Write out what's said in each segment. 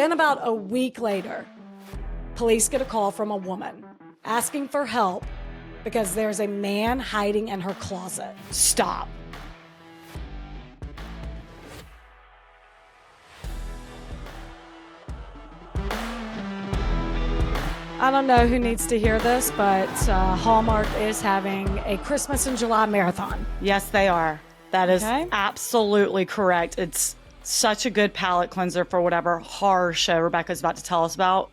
Then about a week later, police get a call from a woman asking for help because there's a man hiding in her closet. Stop. I don't know who needs to hear this, but Hallmark is having a Christmas in July marathon. Yes, they are. That is absolutely correct. It's such a good palate cleanser for whatever horror show Rebecca's about to tell us about.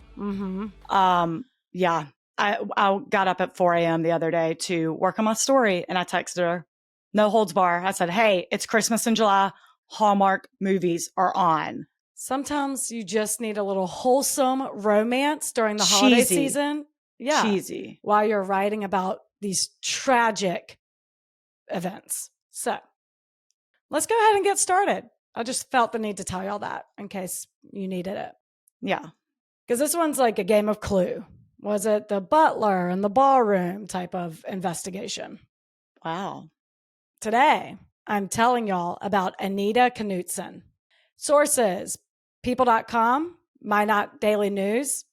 Yeah. I got up at 4 a.m. the other day to work on my story, and I texted her, no holds bar. I said, hey, it's Christmas in July. Hallmark movies are on. Sometimes you just need a little wholesome romance during the holiday season. Yeah. Cheesy. While you're writing about these tragic events. So let's go ahead and get started. I just felt the need to tell y'all that in case you needed it. Yeah. Because this one's like a game of Clue. Was it the butler and the ballroom type of investigation? Wow. Today, I'm telling y'all about Anita Knutson. Sources: People.com, Minot Daily News,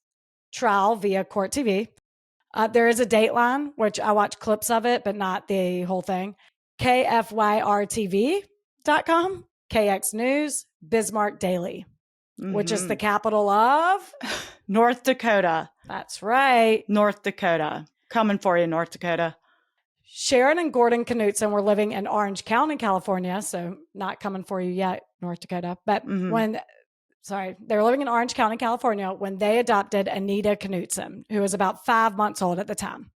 trial via Court TV. There is a Dateline, which I watch clips of it, but not the whole thing. KFYRTV.com, KX News, Bismarck Daily, which is the capital of North Dakota. That's right. North Dakota. Coming for you, North Dakota. Sharon and Gordon Knutson were living in Orange County, California, so not coming for you yet, North Dakota. But they were living in Orange County, California, when they adopted Anita Knutson, who was about 5 months old at the time.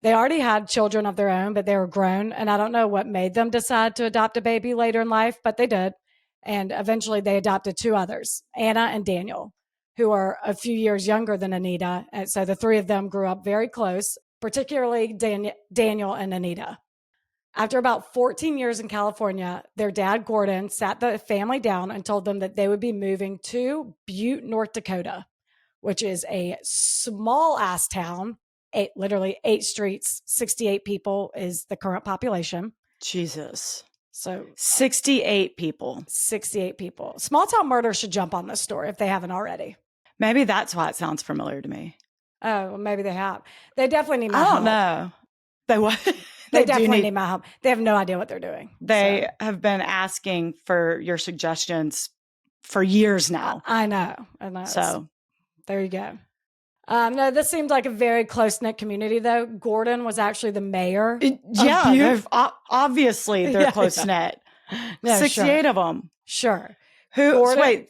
They already had children of their own, but they were grown, and I don't know what made them decide to adopt a baby later in life, but they did. And eventually they adopted two others, Anna and Daniel, who are a few years younger than Anita. And so the three of them grew up very close, particularly Daniel and Anita. After about 14 years in California, their dad, Gordon, sat the family down and told them that they would be moving to Butte, North Dakota, which is a small-ass town, literally 8 streets, 68 people is the current population. Jesus. So 68 people. 68 people. Small town murder should jump on this story if they haven't already. Maybe that's why it sounds familiar to me. Oh, well, maybe they have. They definitely need my help. I don't know. They what? They definitely need my help. They have no idea what they're doing. They have been asking for your suggestions for years now. I know. So there you go. No, this seems like a very close-knit community, though. Gordon was actually the mayor. Obviously they're close-knit. No, 68 of them. Sure. Gordon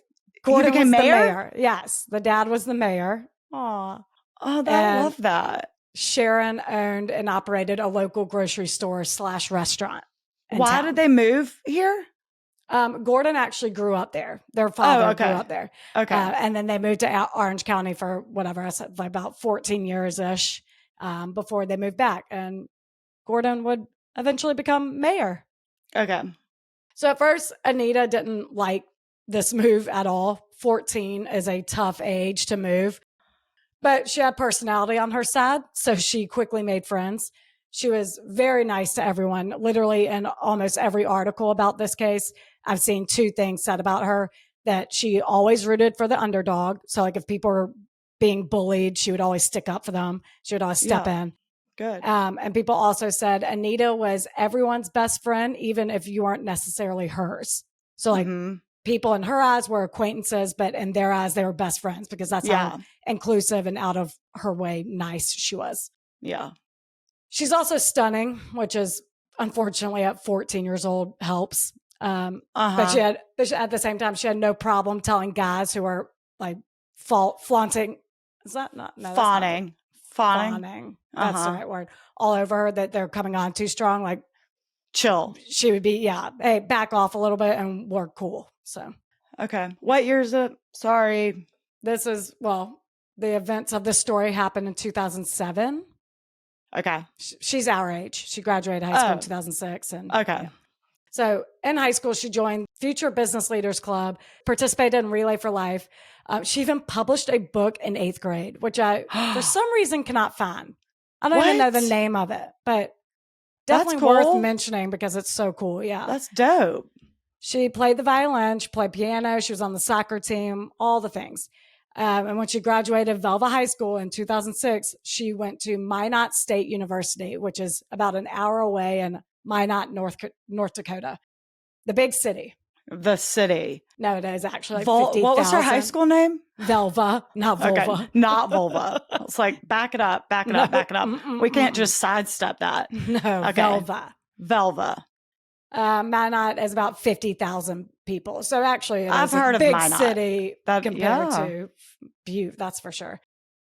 became was mayor? The mayor? Yes, the dad was the mayor. Aw. Oh, I love that. Sharon owned and operated a local grocery store / restaurant. Why did they move here? Gordon actually grew up there. Their father grew up there. Okay. And then they moved to Orange County for whatever I said, like about 14 years-ish before they moved back. And Gordon would eventually become mayor. Okay. So at first, Anita didn't like this move at all. 14 is a tough age to move. But she had personality on her side, so she quickly made friends. She was very nice to everyone. Literally in almost every article about this case, I've seen 2 things said about her: that she always rooted for the underdog. So like if people were being bullied, she would always stick up for them. She would always step in. Good. And people also said Anita was everyone's best friend, even if you weren't necessarily hers. So like people in her eyes were acquaintances, but in their eyes, they were best friends because that's how inclusive and out of her way nice she was. Yeah. She's also stunning, which is unfortunately at 14 years old helps. But at the same time, she had no problem telling guys who are like flaunting. Is that not? No, fawning. Fawning. That's the right word. All over her that they're coming on too strong. Like, chill. She would be, hey, back off a little bit and we're cool. So. Okay. What year is it? Sorry. This is, the events of this story happened in 2007. Okay. She's our age. She graduated high school in 2006. Okay. So in high school, she joined Future Business Leaders Club, participated in Relay for Life. She even published a book in 8th grade, which I, for some reason, cannot find. I don't even know the name of it, but definitely worth mentioning because it's so cool. Yeah. That's dope. She played the violin, she played piano, she was on the soccer team, all the things. And when she graduated Velva High School in 2006, she went to Minot State University, which is about an hour away in Minot, North Dakota, the big city. The city. No, it is actually like 50,000. What was her high school name? Velva, not Vulva. Okay, not Vulva. It's like, back it up. We can't just sidestep that. No, okay. Velva. Minot is about 50,000 people. So actually, I've heard a big of Minot. City compared to Butte, that's for sure.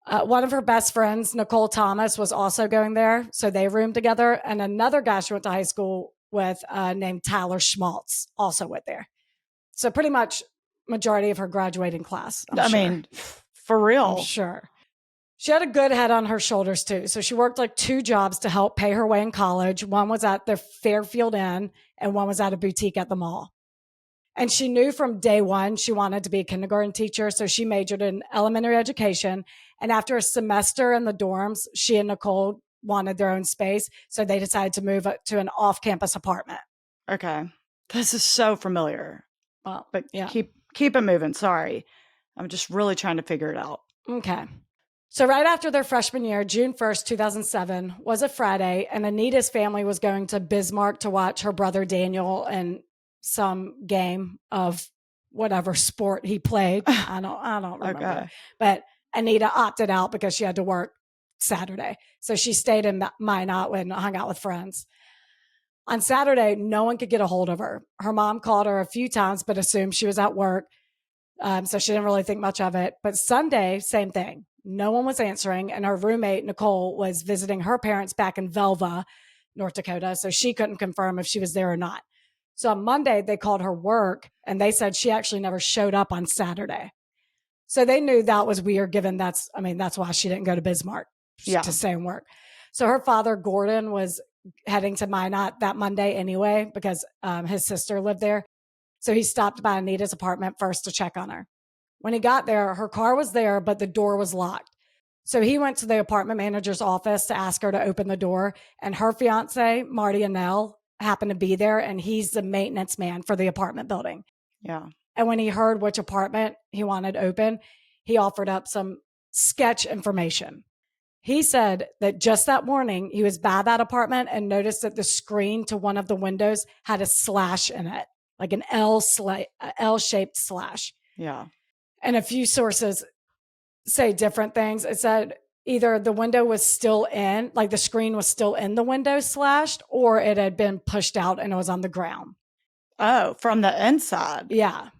One of her best friends, Nicole Thomas, was also going there. So they roomed together. And another guy she went to high school with named Tyler Schmaltz also went there. So pretty much majority of her graduating class. I mean, for real. I'm sure. She had a good head on her shoulders too. So she worked like 2 jobs to help pay her way in college. One was at the Fairfield Inn and one was at a boutique at the mall. And she knew from day one she wanted to be a kindergarten teacher. So she majored in elementary education. And after a semester in the dorms, she and Nicole wanted their own space. So they decided to move to an off-campus apartment. Okay. This is so familiar. Well, but yeah. Keep it moving. Sorry. I'm just really trying to figure it out. Okay. So right after their freshman year, June 1st, 2007, was a Friday, and Anita's family was going to Bismarck to watch her brother Daniel in some game of whatever sport he played. I don't remember. Okay. But Anita opted out because she had to work Saturday. So she stayed in Minot and hung out with friends. On Saturday, no one could get a hold of her. Her mom called her a few times, but assumed she was at work. So she didn't really think much of it. But Sunday, same thing. No one was answering. And her roommate, Nicole, was visiting her parents back in Velva, North Dakota. So she couldn't confirm if she was there or not. So on Monday, they called her work and they said she actually never showed up on Saturday. So they knew that was weird given that's why she didn't go to Bismarck to stay and work. So her father, Gordon, was heading to Minot that Monday anyway, because his sister lived there. So he stopped by Anita's apartment first to check on her. When he got there, her car was there, but the door was locked. So he went to the apartment manager's office to ask her to open the door. And her fiance, Marty happened to be there, and he's the maintenance man for the apartment building. Yeah. And when he heard which apartment he wanted open, he offered up some sketch information. He said that just that morning, he was by that apartment and noticed that the screen to one of the windows had a slash in it, like an L-shaped slash. Yeah. And a few sources say different things. It said either the window was still in, like the screen was still in the window slashed, or it had been pushed out and it was on the ground. Oh, from the inside? Yeah.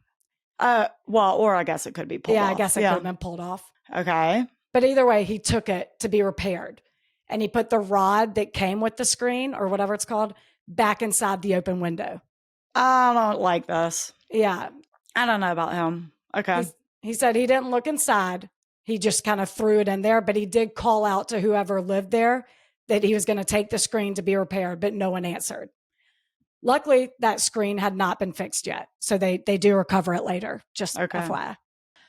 Or I guess it could be pulled off. Yeah, I guess it could have been pulled off. Okay. But either way, he took it to be repaired. And he put the rod that came with the screen, or whatever it's called, back inside the open window. I don't like this. Yeah. I don't know about him. Okay. He said he didn't look inside. He just kind of threw it in there, but he did call out to whoever lived there that he was going to take the screen to be repaired, but no one answered. Luckily, that screen had not been fixed yet. So they do recover it later, just FYI.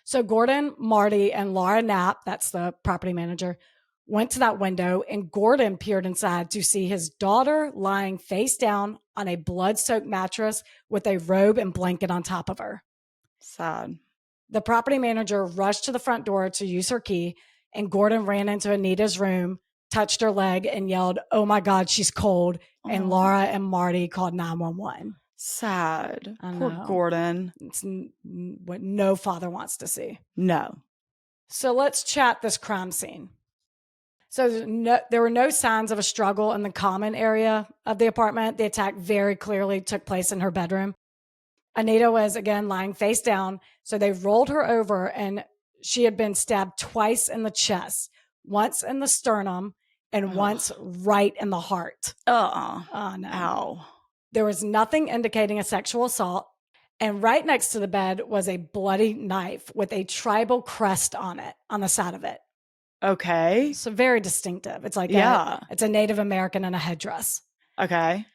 So Gordon, Marty, and Laura Knapp, that's the property manager, went to that window, and Gordon peered inside to see his daughter lying face down on a blood-soaked mattress with a robe and blanket on top of her. Sad. The property manager rushed to the front door to use her key, and Gordon ran into Anita's room, touched her leg, and yelled, "Oh my God, she's cold." Oh. And Laura and Marty called 911. Sad. Poor Gordon. It's what no father wants to see. No. So let's chat this crime scene. So there were no signs of a struggle in the common area of the apartment. The attack very clearly took place in her bedroom. Anita was, again, lying face down. So they rolled her over, and she had been stabbed twice in the chest, once in the sternum and once right in the heart. Oh, no. Ow. There was nothing indicating a sexual assault. And right next to the bed was a bloody knife with a tribal crest on it, on the side of it. Okay. So very distinctive. It's like it's a Native American in a headdress. Okay.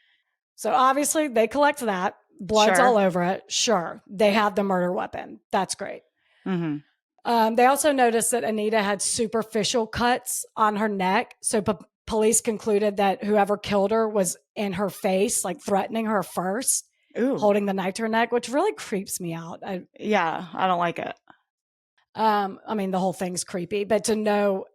So obviously they collect that. Blood's all over it. Sure. They have the murder weapon. That's great. Mm-hmm. They also noticed that Anita had superficial cuts on her neck. So police concluded that whoever killed her was in her face, like threatening her first. holding the knife to her neck, which really creeps me out. I don't like it. I mean, the whole thing's creepy, but to know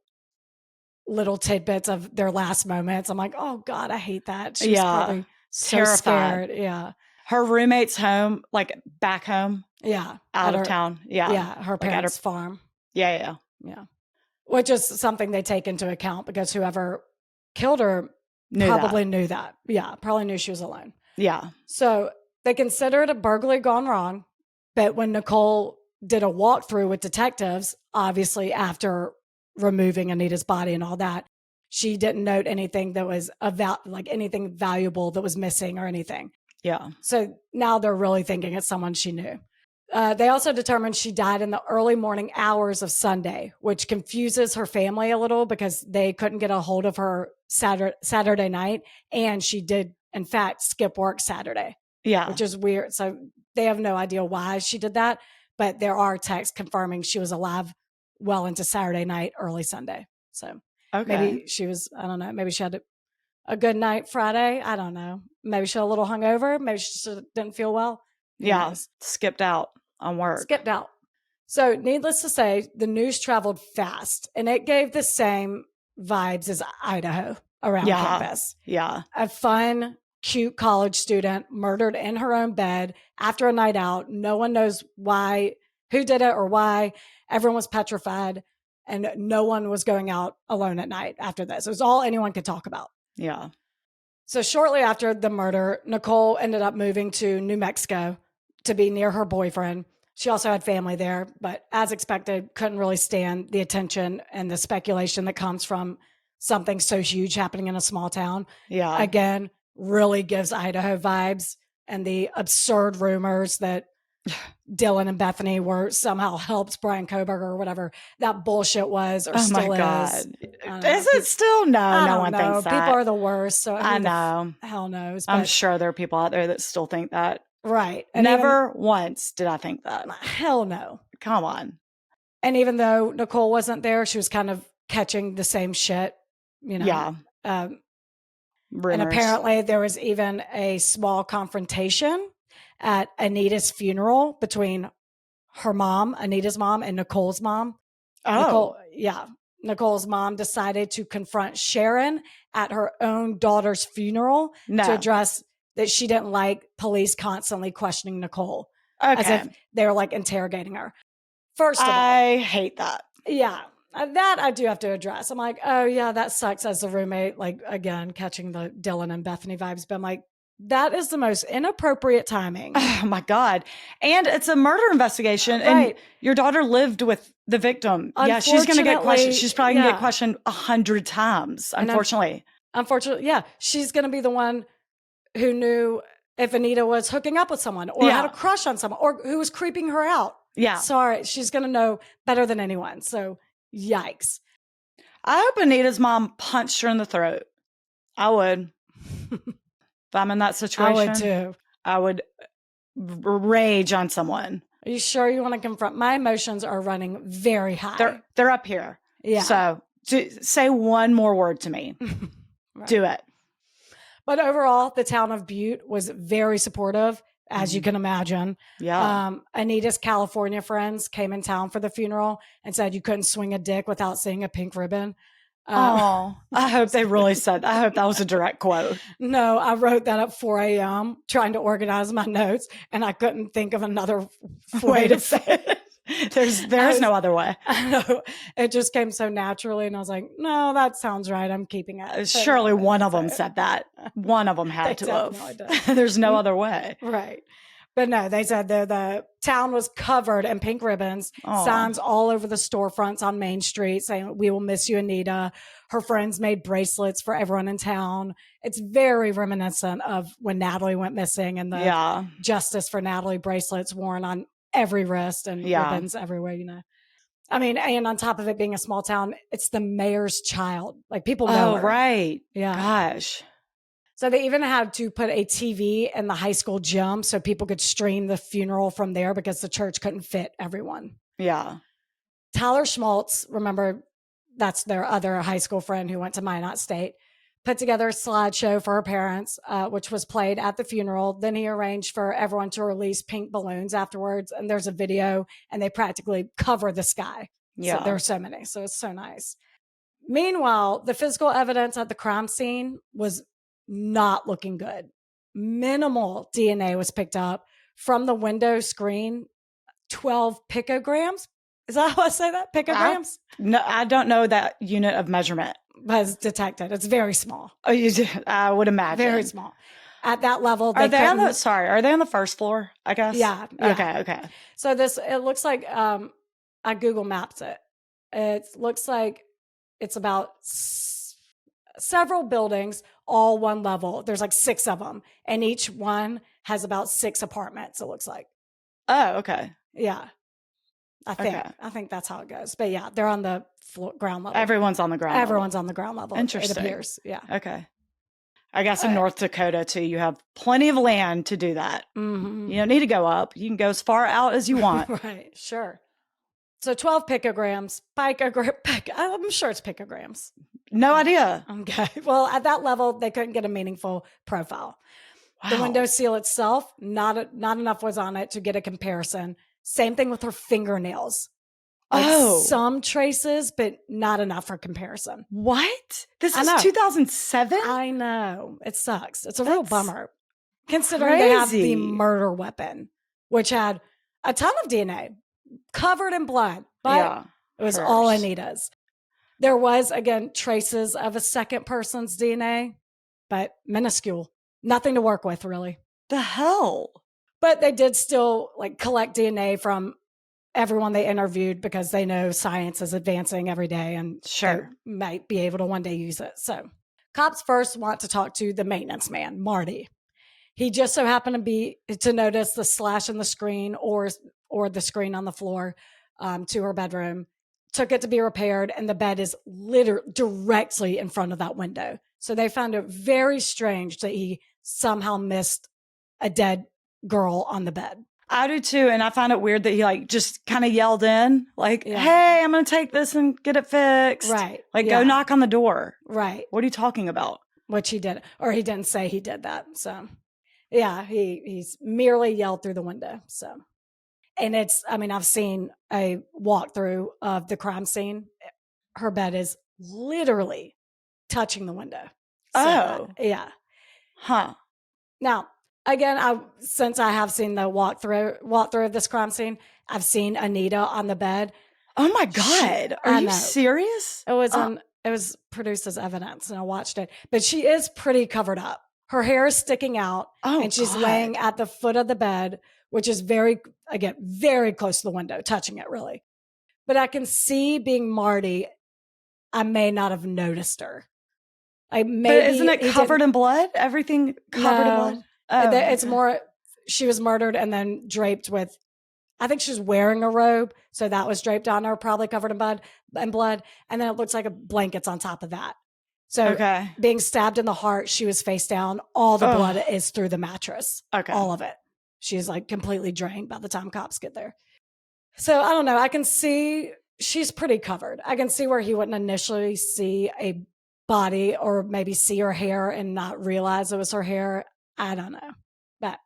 little tidbits of their last moments, I'm like, oh God, I hate that. She's probably so terrified. Scared. Yeah. Her roommate's home, like back home. Yeah. Out of town. Yeah. Yeah. Her parents' farm. Yeah. Which is something they take into account because whoever killed her probably knew that. Yeah. Probably knew she was alone. Yeah. So they consider it a burglary gone wrong. But when Nicole did a walkthrough with detectives, obviously after removing Anita's body and all that, she didn't note anything that was anything valuable that was missing or anything. Yeah. So now they're really thinking it's someone she knew. They also determined she died in the early morning hours of Sunday, which confuses her family a little because they couldn't get a hold of her Saturday night. And she did, in fact, skip work Saturday. Yeah. Which is weird. So they have no idea why she did that. But there are texts confirming she was alive well into Saturday night, early Sunday. So maybe she was, I don't know, maybe she had a good night Friday. I don't know. Maybe she had a little hungover. Maybe she just didn't feel well. Yeah. Skipped out on work. Skipped out. So needless to say, the news traveled fast and it gave the same vibes as Idaho around campus. Yeah. A fun, cute college student murdered in her own bed after a night out. No one knows why, who did it or why. Everyone was petrified and no one was going out alone at night after this. It was all anyone could talk about. Yeah. So shortly after the murder, Nicole ended up moving to New Mexico to be near her boyfriend. She also had family there, but as expected, couldn't really stand the attention and the speculation that comes from something so huge happening in a small town. Yeah. Again, really gives Idaho vibes, and the absurd rumors that Dylan and Bethany were somehow helped Brian Koberger or whatever that bullshit was or still God. is. Is it still? No, no one thinks that. People are the worst. So I know. Hell knows. I'm sure there are people out there that still think that. Right. And never once did I think that. Hell no. Come on. And even though Nicole wasn't there, she was kind of catching the same shit, you know. Yeah. And apparently there was even a small confrontation at Anita's funeral between her mom, Anita's mom, and Nicole's mom. Oh. Nicole's mom decided to confront Sharon at her own daughter's funeral to address that she didn't like police constantly questioning Nicole as if they were like interrogating her. First of all, I hate that. Yeah. That I do have to address. I'm like, oh yeah, that sucks as a roommate. Like again, catching the Dylan and Bethany vibes. But I'm like, that is the most inappropriate timing. Oh my God. And it's a murder investigation. Right. And your daughter lived with the victim. Yeah, she's going to get questioned. She's probably going to get questioned 100 times, unfortunately. Unfortunately, yeah. She's going to be the one who knew if Anita was hooking up with someone or had a crush on someone or who was creeping her out. Yeah. Sorry. She's going to know better than anyone. So yikes. I hope Anita's mom punched her in the throat. I would. If I'm in that situation, I would too. I would rage on someone. Are you sure you want to confront? My emotions are running very high. They're up here. Yeah. So say one more word to me. Right. Do it. But overall, the town of Butte was very supportive, as you can imagine. Yeah. Anita's California friends came in town for the funeral and said you couldn't swing a dick without seeing a pink ribbon. I hope they really said, I hope that was a direct quote. No, I wrote that at 4 a.m. trying to organize my notes and I couldn't think of another way to say it. There's no other way. I know. It just came so naturally and I was like, no, that sounds right. I'm keeping it. Surely one of them said that. One of them had to have. There's no other way. Right. But no, they said the town was covered in pink ribbons, signs all over the storefronts on Main Street saying, we will miss you, Anita. Her friends made bracelets for everyone in town. It's very reminiscent of when Natalie went missing and the Justice for Natalie bracelets worn on every wrist and ribbons everywhere, you know. I mean, and on top of it being a small town, it's the mayor's child. Like people know her. Right. Yeah. Gosh. So they even had to put a TV in the high school gym so people could stream the funeral from there because the church couldn't fit everyone. Yeah. Tyler Schmaltz, remember, that's their other high school friend who went to Minot State. put together a slideshow for her parents, which was played at the funeral. Then he arranged for everyone to release pink balloons afterwards. And there's a video, and they practically cover the sky. Yeah. So there are so many. So it's so nice. Meanwhile, the physical evidence at the crime scene was not looking good. Minimal DNA was picked up from the window screen. 12 picograms. Is that how I say that? Picograms? No, I don't know that unit of measurement. Was detected. It's very small. Oh, you do? I would imagine. Very small. At that level, are they on the first floor, I guess? Yeah. Okay. So it looks like, I Google Maps it. It looks like it's about several buildings, all one level. There's like 6 of them, and each one has about 6 apartments, it looks like. Oh, okay. Yeah. I think that's how it goes. But yeah, they're on the ground level. Everyone's on the ground Everyone's on the ground level. Interesting. It appears. Yeah. Okay. I guess in North Dakota, too, you have plenty of land to do that. Mm-hmm. You don't need to go up. You can go as far out as you want. Right. Sure. So 12 picograms. I'm sure it's picograms. No idea. Okay. Well, at that level, they couldn't get a meaningful profile. Wow. The window seal itself, not enough was on it to get a comparison. Same thing with her fingernails. Some traces, but not enough for comparison. What? This is 2007? I know. It sucks. It's a real bummer. Considering they have the murder weapon, which had a ton of DNA covered in blood, but it was all Anita's. There was, again, traces of a second person's DNA, but minuscule. Nothing to work with, really. The hell? But they did still collect DNA from everyone they interviewed because they know science is advancing every day and they might be able to one day use it. So cops first want to talk to the maintenance man, Marty. He just so happened to notice the slash in the screen or the screen on the floor to her bedroom, took it to be repaired, and the bed is literally directly in front of that window. So they found it very strange that he somehow missed a dead girl on the bed. I do too, and I find it weird that he just kind of yelled in, hey, I'm going to take this and get it fixed. Right. Go knock on the door. Right. What are you talking about? Which he did, or he didn't say he did that. So yeah, he's merely yelled through the window. So, and I've seen a walkthrough of the crime scene. Her bed is literally touching the window. So, yeah. Huh. Now, again, since I have seen the walkthrough of this crime scene, I've seen Anita on the bed. Oh my God. Are you serious? It was produced as evidence and I watched it, but she is pretty covered up. Her hair is sticking out and she's laying at the foot of the bed, which is very close to the window, touching it really. But I can see, being Marty, I may not have noticed her. But isn't it covered in blood? Everything covered in blood? Oh. It's more, she was murdered and then draped with, I think she's wearing a robe. So that was draped on her, probably covered in blood. And then it looks like a blanket's on top of that. So being stabbed in the heart, she was face down. All the blood is through the mattress. Okay. All of it. She's completely drained by the time cops get there. So I don't know. I can see she's pretty covered. I can see where he wouldn't initially see a body or maybe see her hair and not realize it was her hair. I don't know. But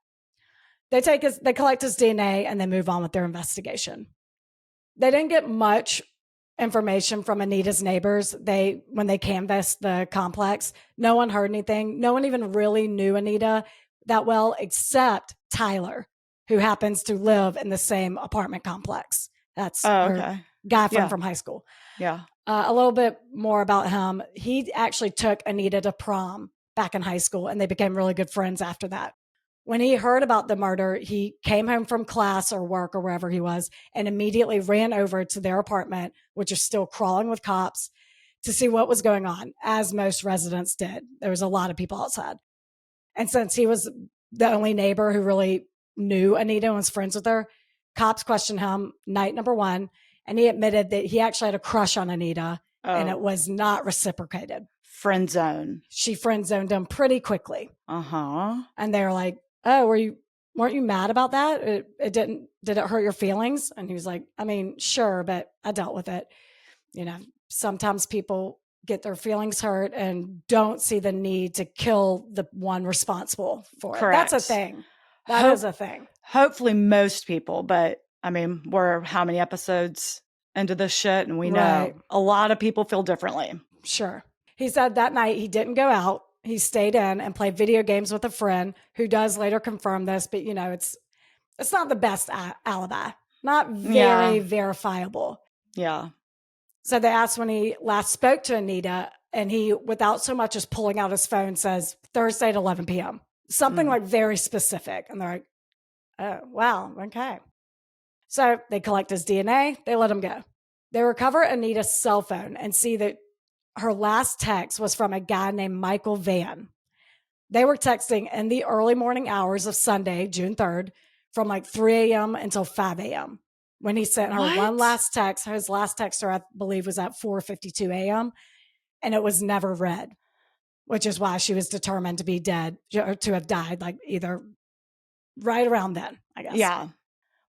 they collect his DNA and they move on with their investigation. They didn't get much information from Anita's neighbors. When they canvassed the complex, no one heard anything. No one even really knew Anita that well, except Tyler, who happens to live in the same apartment complex. That's her guy from high school. Yeah. A little bit more about him. He actually took Anita to prom back in high school, and they became really good friends after that. When he heard about the murder, he came home from class or work or wherever he was and immediately ran over to their apartment, which is still crawling with cops, to see what was going on, as most residents did. There was a lot of people outside. And since he was the only neighbor who really knew Anita and was friends with her, cops questioned him night number 1, and he admitted that he actually had a crush on Anita, and it was not reciprocated. Friend zone. She friend zoned him pretty quickly. Uh-huh. And they were like, "Oh, weren't you mad about that? Did it hurt your feelings?" And he was like, "I mean, sure, but I dealt with it. Sometimes people get their feelings hurt and don't see the need to kill the one responsible for it. Correct. That's a thing. That is a thing. Hopefully most people, but I mean, we're how many episodes into this shit, and we know a lot of people feel differently. Sure. He said that night he didn't go out. He stayed in and played video games with a friend who does later confirm this, but it's not the best alibi. Not very verifiable. Yeah. So they asked when he last spoke to Anita, and he, without so much as pulling out his phone, says Thursday at 11 p.m. Something like very specific. And they're like, oh, wow, okay. So they collect his DNA. They let him go. They recover Anita's cell phone and see that her last text was from a guy named Michael Van. They were texting in the early morning hours of Sunday, June 3rd, from like 3 a.m. until 5 a.m. When he sent her one last text. His last text, I believe, was at 4:52 a.m. and it was never read, which is why she was determined to be dead, or to have died, like either right around then, I guess. Yeah.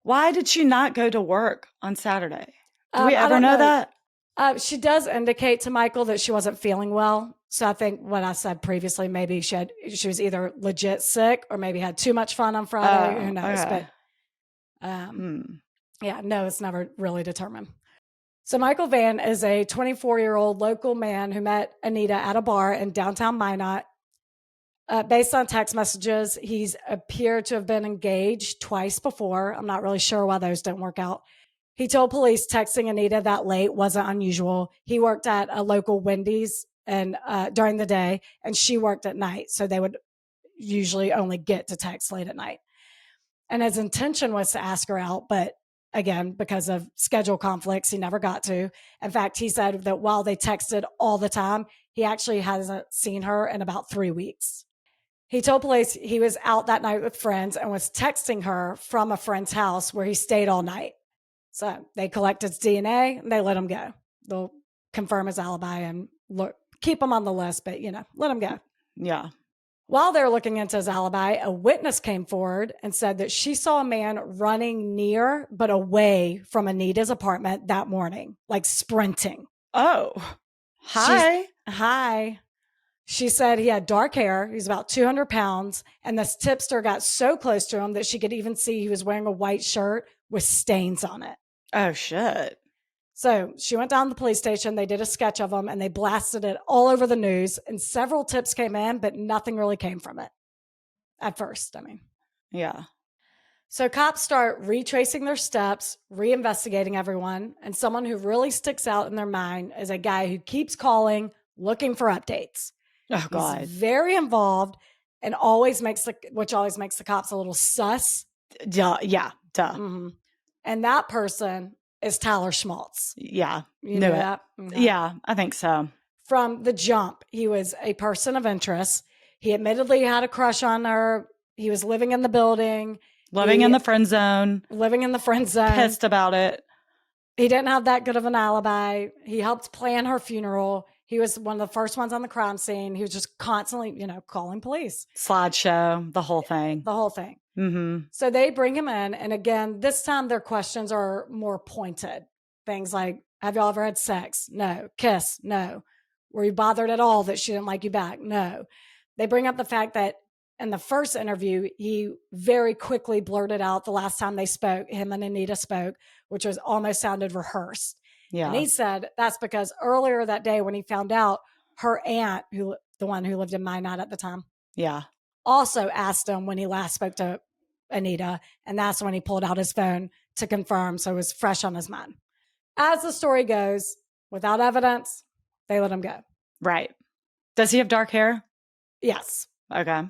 Why did she not go to work on Saturday? Do we ever know that? She does indicate to Michael that she wasn't feeling well. So I think what I said previously, maybe she was either legit sick or maybe had too much fun on Friday. Who knows? Okay. But yeah, no, it's never really determined. So Michael Van is a 24-year-old local man who met Anita at a bar in downtown Minot. Based on text messages, he's appeared to have been engaged twice before. I'm not really sure why those didn't work out. He told police texting Anita that late wasn't unusual. He worked at a local Wendy's and during the day, and she worked at night. So they would usually only get to text late at night. And his intention was to ask her out, but again, because of schedule conflicts, he never got to. In fact, he said that while they texted all the time, he actually hasn't seen her in about 3 weeks. He told police he was out that night with friends and was texting her from a friend's house where he stayed all night. So they collect his DNA and they let him go. They'll confirm his alibi and keep him on the list, but let him go. Yeah. While they're looking into his alibi, a witness came forward and said that she saw a man running near but away from Anita's apartment that morning, like sprinting. Oh, hi. Hi. She said he had dark hair. He was about 200 pounds. And this tipster got so close to him that she could even see he was wearing a white shirt with stains on it. Oh, shit. So she went down to the police station. They did a sketch of him and they blasted it all over the news. And several tips came in, but nothing really came from it at first. I mean, yeah. So cops start retracing their steps, reinvestigating everyone. And someone who really sticks out in their mind is a guy who keeps calling, looking for updates. Oh, God. He's very involved and always makes the cops a little sus. Yeah. Duh. Mm-hmm. And that person is Tyler Schmaltz. Yeah. You know that? Mm-hmm. Yeah, I think so. From the jump, he was a person of interest. He admittedly had a crush on her. He was living in the building. Living in the friend zone. Pissed about it. He didn't have that good of an alibi. He helped plan her funeral. He was one of the first ones on the crime scene. He was just constantly, calling police. Slideshow, the whole thing. Mm-hmm. So they bring him in. And again, this time their questions are more pointed. Things like, have y'all ever had sex? No. Kiss? No. Were you bothered at all that she didn't like you back? No. They bring up the fact that in the first interview, he very quickly blurted out the last time they spoke, him and Anita spoke, which was almost sounded rehearsed. Yeah. And he said that's because earlier that day when he found out, her aunt, the one who lived in Minot at the time, also asked him when he last spoke to Anita. And that's when he pulled out his phone to confirm. So it was fresh on his mind. As the story goes, without evidence, they let him go. Right. Does he have dark hair? Yes. Okay.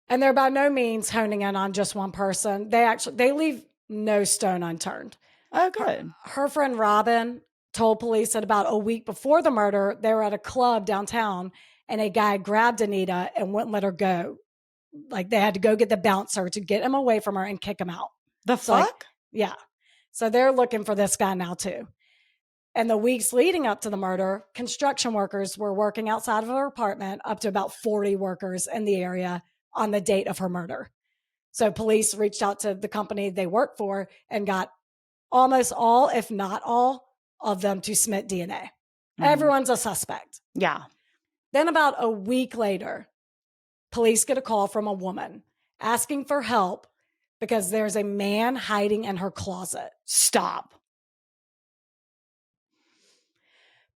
And they're by no means honing in on just one person. They leave no stone unturned. Oh, good. Her friend Robin told police that about a week before the murder, they were at a club downtown and a guy grabbed Anita and wouldn't let her go. Like they had to go get the bouncer to get him away from her and kick him out. The fuck? Yeah. So they're looking for this guy now too. And the weeks leading up to the murder, construction workers were working outside of her apartment, up to about 40 workers in the area on the date of her murder. So police reached out to the company they worked for and got almost all, if not all, of them to submit DNA. Everyone's a suspect. Yeah. Then about a week later, police get a call from a woman asking for help because there's a man hiding in her closet. Stop.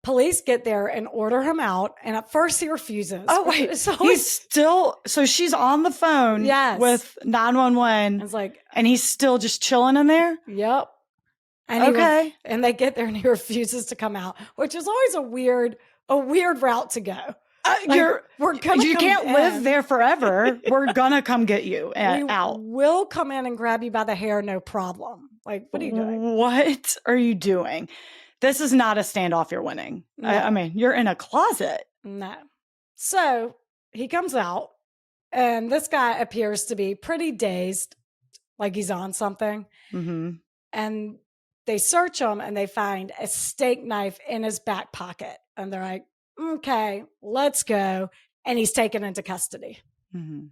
Police get there and order him out, and at first he refuses. Oh, wait. So she's on the phone with 911. It's like, and he's still just chilling in there? Yep. And and they get there and he refuses to come out, which is always a weird route to go. You can't live there forever. We're gonna come get you out. We'll come in and grab you by the hair, no problem. Like, what are you doing? What are you doing? This is not a standoff you're winning. No. I mean, you're in a closet. No. So he comes out, and this guy appears to be pretty dazed, like he's on something. Mm-hmm. And they search him, and they find a steak knife in his back pocket. And they're like, okay, let's go. And he's taken into custody. Mm-hmm.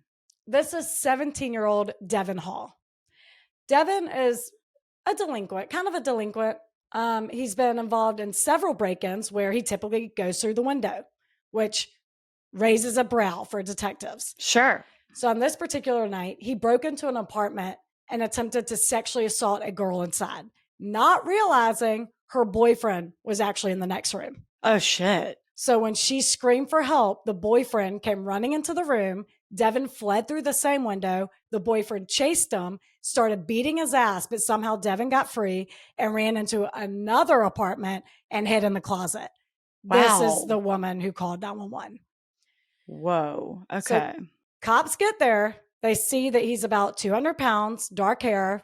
This is 17-year-old Devin Hall. Devin is a delinquent, kind of a delinquent. He's been involved in several break-ins where he typically goes through the window, which raises a brow for detectives. Sure. So on this particular night, he broke into an apartment and attempted to sexually assault a girl inside, not realizing her boyfriend was actually in the next room. Oh, shit. So when she screamed for help, the boyfriend came running into the room. Devin fled through the same window. The boyfriend chased him, started beating his ass, but somehow Devin got free and ran into another apartment and hid in the closet. Wow. This is the woman who called 911. Whoa. Okay. So cops get there. They see that he's about 200 pounds, dark hair,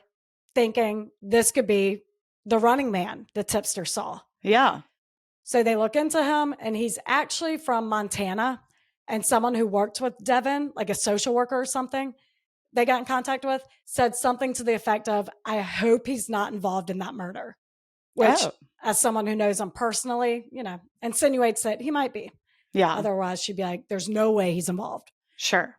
thinking this could be the running man the tipster saw. Yeah. So they look into him, and he's actually from Montana, and someone who worked with Devin, like a social worker or something, they got in contact with, said something to the effect of, I hope he's not involved in that murder, which as someone who knows him personally, insinuates that he might be. Yeah. Otherwise, she'd be like, there's no way he's involved. Sure.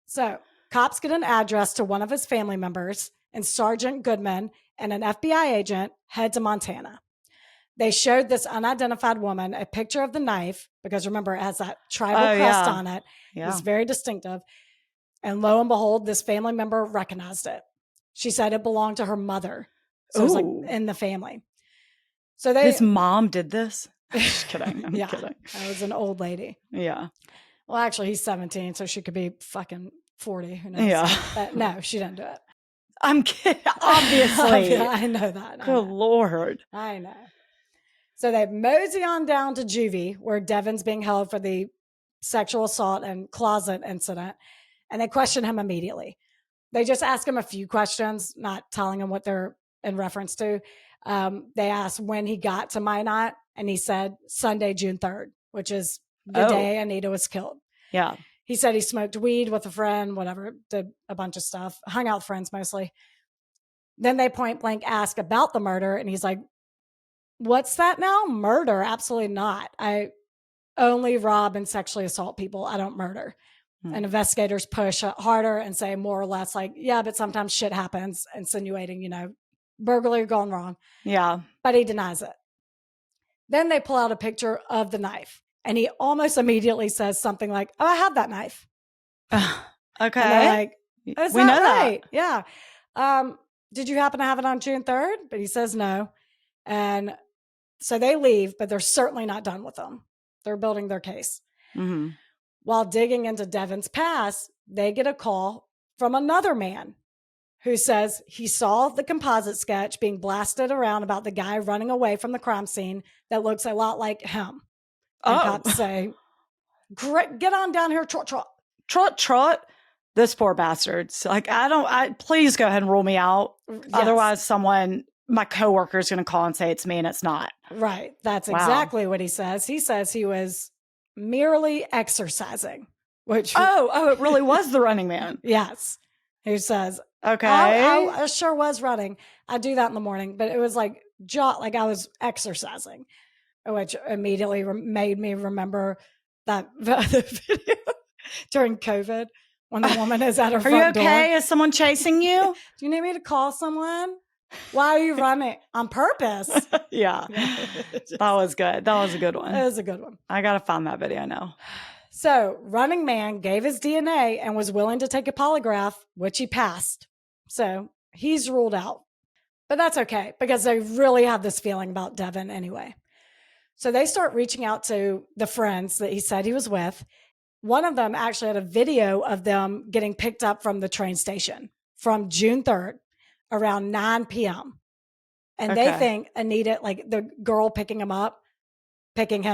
So cops get an address to one of his family members, and Sergeant Goodman and an FBI agent head to Montana. They showed this unidentified woman a picture of the knife, because remember, it has that tribal crest on it. Yeah. It's very distinctive. And lo and behold, this family member recognized it. She said it belonged to her mother. So it was like in the family. So his mom did this? I'm just kidding. I'm kidding. That was an old lady. Yeah. Well, actually, he's 17, so she could be fucking 40. Who knows? Yeah. But no, she didn't do it. I'm kidding. Obviously. I know that. Good Lord. I know. So they mosey on down to juvie, where Devin's being held for the sexual assault and closet incident, and they question him immediately. They just ask him a few questions, not telling him what they're in reference to. They asked when he got to Minot, and he said Sunday, June 3rd, which is the day Anita was killed. Yeah. He said he smoked weed with a friend, whatever, did a bunch of stuff, hung out with friends mostly. Then they point blank ask about the murder, and he's like, what's that now? Murder? Absolutely not. I only rob and sexually assault people. I don't murder. And investigators push harder and say more or less like, yeah, but sometimes shit happens, insinuating, burglary gone wrong. Yeah. But he denies it. Then they pull out a picture of the knife, and he almost immediately says something like, oh, I have that knife. Okay. And they're like, is we that know right? that. Yeah. Did you happen to have it on June 3rd? But he says no. And so they leave, but they're certainly not done with them. They're building their case. Mm-hmm. While digging into Devin's past, they get a call from another man who says he saw the composite sketch being blasted around about the guy running away from the crime scene that looks a lot like him. And cops say, get on down here, trot, trot. Trot, trot. This poor bastard's like, please go ahead and rule me out. Yes. Otherwise my coworker is going to call and say it's me, and it's not. Right. That's exactly what he says. He says he was merely exercising, which it really was the running man. Yes. Who says, okay, I sure was running. I do that in the morning, but it was like I was exercising, which immediately made me remember that video during COVID when the woman is at her front door. Are you okay? Is someone chasing you? Do you need me to call someone? Why are you running on purpose? Yeah. That was good. That was a good one. It was a good one. I got to find that video now. So Running Man gave his DNA and was willing to take a polygraph, which he passed. So he's ruled out. But that's okay because they really have this feeling about Devin anyway. So they start reaching out to the friends that he said he was with. One of them actually had a video of them getting picked up from the train station from June 3rd around 9 p.m. And they think Anita, like the girl picking him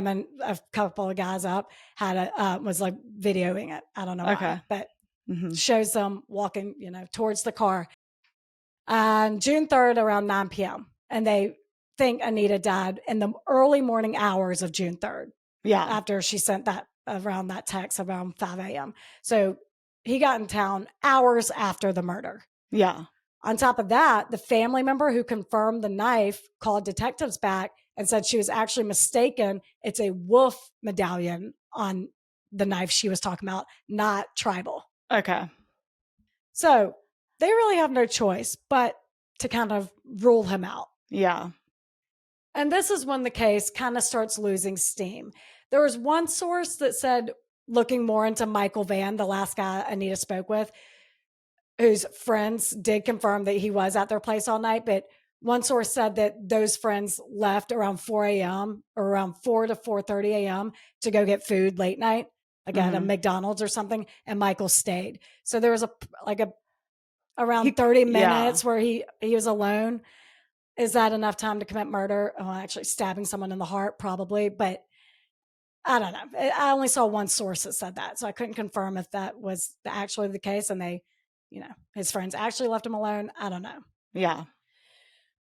and a couple of guys up, was like videoing it. I don't know why, but shows them walking, towards the car. On June 3rd around 9 p.m. And they think Anita died in the early morning hours of June 3rd. Yeah. After she sent that text around 5 a.m. So he got in town hours after the murder. Yeah. On top of that, the family member who confirmed the knife called detectives back and said she was actually mistaken. It's a wolf medallion on the knife she was talking about, not tribal. Okay. So they really have no choice but to kind of rule him out. Yeah. And this is when the case kind of starts losing steam. There was one source that said, looking more into Michael Van, the last guy Anita spoke with, whose friends did confirm that he was at their place all night. But one source said that those friends left around 4 a.m. or around 4 to 4:30 a.m. to go get food late night, like at a McDonald's or something. And Michael stayed. So there was around 30 minutes where he was alone. Is that enough time to commit murder? Oh, actually stabbing someone in the heart, probably. But I don't know. I only saw one source that said that. So I couldn't confirm if that was actually the case. And they, his friends actually left him alone. I don't know. Yeah.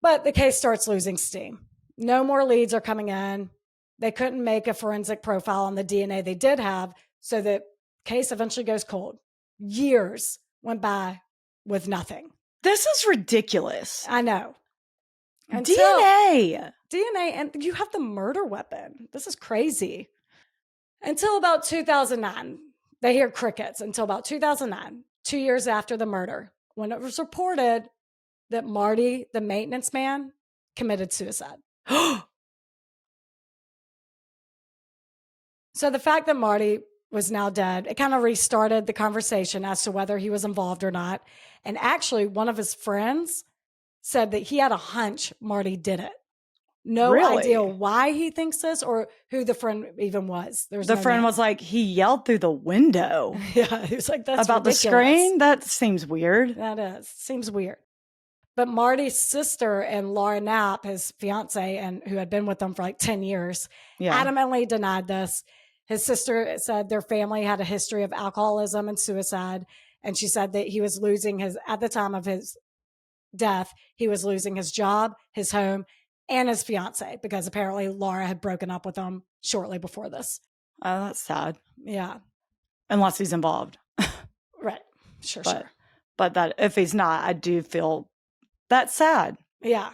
But the case starts losing steam. No more leads are coming in. They couldn't make a forensic profile on the DNA they did have. So the case eventually goes cold. Years went by with nothing. This is ridiculous. I know. DNA, and you have the murder weapon. This is crazy. Until about 2009, they hear crickets. Until about 2009, 2 years after the murder, when it was reported that Marty, the maintenance man, committed suicide. So the fact that Marty was now dead, it kind of restarted the conversation as to whether he was involved or not. And actually, one of his friends said that he had a hunch Marty did it. No idea why he thinks this or who the friend even was. The friend was like, he yelled through the window. Yeah, he was like, that's about ridiculous. The screen? That seems weird. That seems weird. But Marty's sister and Laura Knapp, his fiance, and who had been with them for like 10 years, adamantly denied this. His sister said their family had a history of alcoholism and suicide. And she said that he was losing at the time of his death, he was losing his job, his home, and his fiance, because apparently Laura had broken up with him shortly before this. Oh, that's sad. Yeah. Unless he's involved. Right. Sure. But that if he's not, I do feel that's sad. Yeah.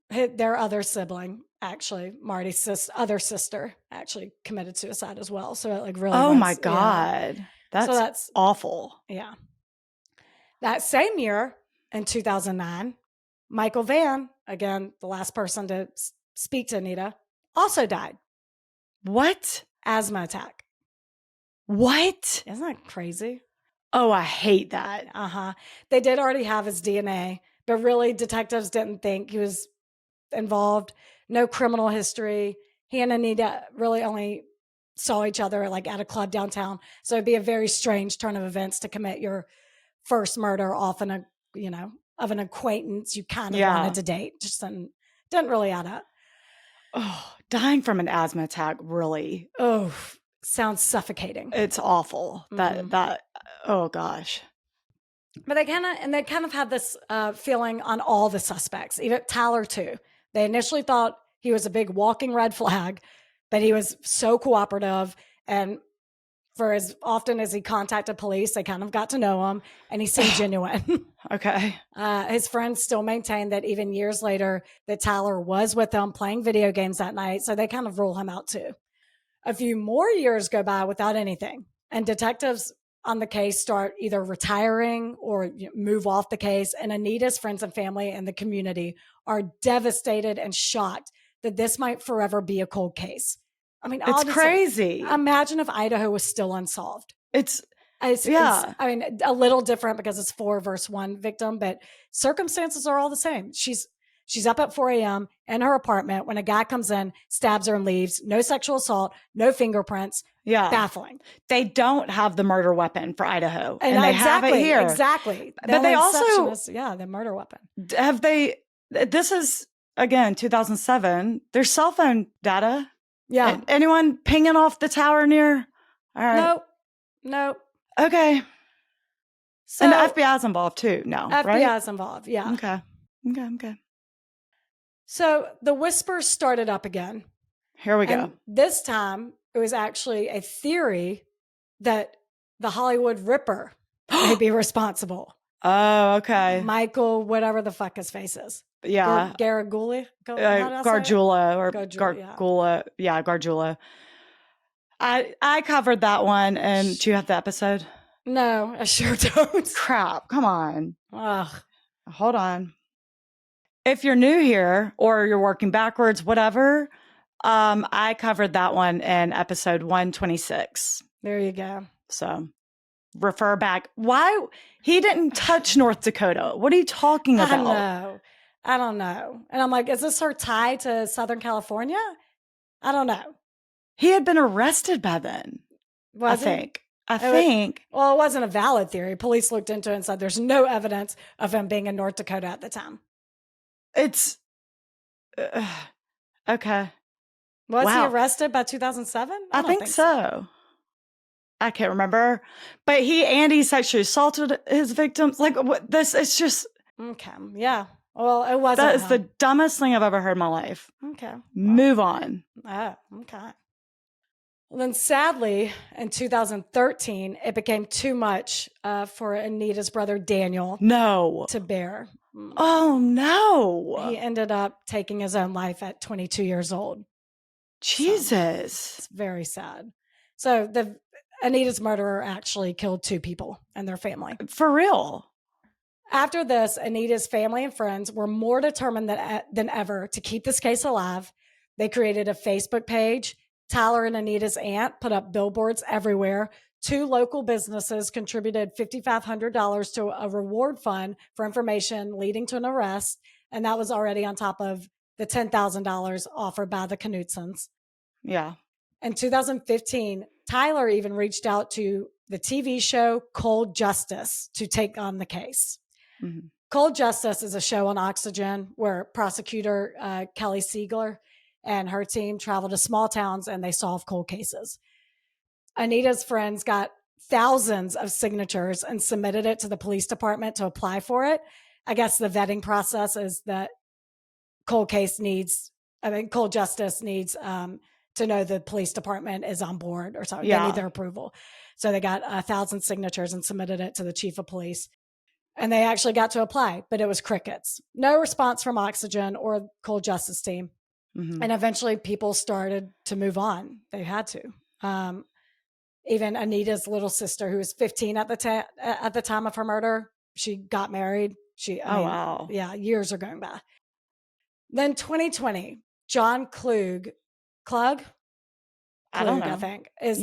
Their other sibling, actually, Marty's other sister, actually committed suicide as well. So it really Oh my God. Yeah. That's awful. Yeah. That same year, in 2009, Michael Van, again, the last person to speak to Anita, also died. What? Asthma attack. What? Isn't that crazy? Oh, I hate that. They did already have his DNA, but really detectives didn't think he was involved. No criminal history. He and Anita really only saw each other like at a club downtown. So it'd be a very strange turn of events to commit your first murder off of an acquaintance you kind of wanted to date. Just didn't really add up. Oh, dying from an asthma attack, really. Oh, sounds suffocating. It's awful. That oh gosh. But they kind of had this feeling on all the suspects, even Tyler too. They initially thought he was a big walking red flag, but he was so cooperative, and for as often as he contacted police, they kind of got to know him, and he seemed genuine. Okay. His friends still maintain that even years later, that Tyler was with them playing video games that night, so they kind of rule him out too. A few more years go by without anything, and detectives on the case start either retiring or move off the case. And Anita's friends and family and the community are devastated and shocked that this might forever be a cold case. I mean, it's crazy. Imagine if Idaho was still unsolved. It's I mean, a little different because it's 4 versus 1 victim, but circumstances are all the same. She's up at 4 a.m. in her apartment when a guy comes in, stabs her and leaves. No sexual assault, no fingerprints. Yeah. Baffling. They don't have the murder weapon for Idaho. And they have it here. Exactly. But they also... the murder weapon. Have they... This is, again, 2007. There's cell phone data. Yeah. Anyone pinging off the tower near? All right. Nope. Okay. So, and the FBI's involved too. No, FBI's involved. Yeah. Okay. So the whispers started up again. Here we go. This time it was actually a theory that the Hollywood Ripper may be responsible. Oh, okay. Michael, whatever the fuck his face is. Yeah. Garagula? Gargiulo or Gargula. Yeah, Gargiulo. I covered that one. And do you have the episode? No, I sure don't. Crap. Come on. Ugh. Hold on. If you're new here or you're working backwards, whatever, I covered that one in episode 126. There you go. So refer back. Why? He didn't touch North Dakota. What are you talking about? I don't know. And I'm like, is this her tie to Southern California? I don't know. He had been arrested by then. I think. It wasn't a valid theory. Police looked into it and said there's no evidence of him being in North Dakota at the time. It's okay. Was he arrested by 2007? I think so. I can't remember. But he sexually assaulted his victims. Like, what? This is just... Okay. Yeah. Well, it wasn't. That is the dumbest thing I've ever heard in my life. Okay. Move on. Oh, okay. Well, then sadly, in 2013, it became too much for Anita's brother, Daniel, to bear. Oh, no. He ended up taking his own life at 22 years old. Jesus. So, it's very sad. So Anita's murderer actually killed 2 people and their family. For real. After this, Anita's family and friends were more determined than ever to keep this case alive. They created a Facebook page. Tyler and Anita's aunt put up billboards everywhere. 2 local businesses contributed $5,500 to a reward fund for information leading to an arrest. And that was already on top of the $10,000 offered by the Knutsons. Yeah. In 2015, Tyler even reached out to the TV show Cold Justice to take on the case. Mm-hmm. Cold Justice is a show on Oxygen where prosecutor Kelly Siegler and her team travel to small towns and they solve cold cases. Anita's friends got thousands of signatures and submitted it to the police department to apply for it. I guess the vetting process is that Cold Justice needs to know the police department is on board or something. Yeah. They need their approval. So they got 1,000 signatures and submitted it to the chief of police. And they actually got to apply, but it was crickets. No response from Oxygen or Cold Justice team. Mm-hmm. And eventually people started to move on. They had to. Even Anita's little sister, who was 15 at the time of her murder, she got married. Wow. Yeah, years are going by. Then 2020, John Klug, I don't know. I think, is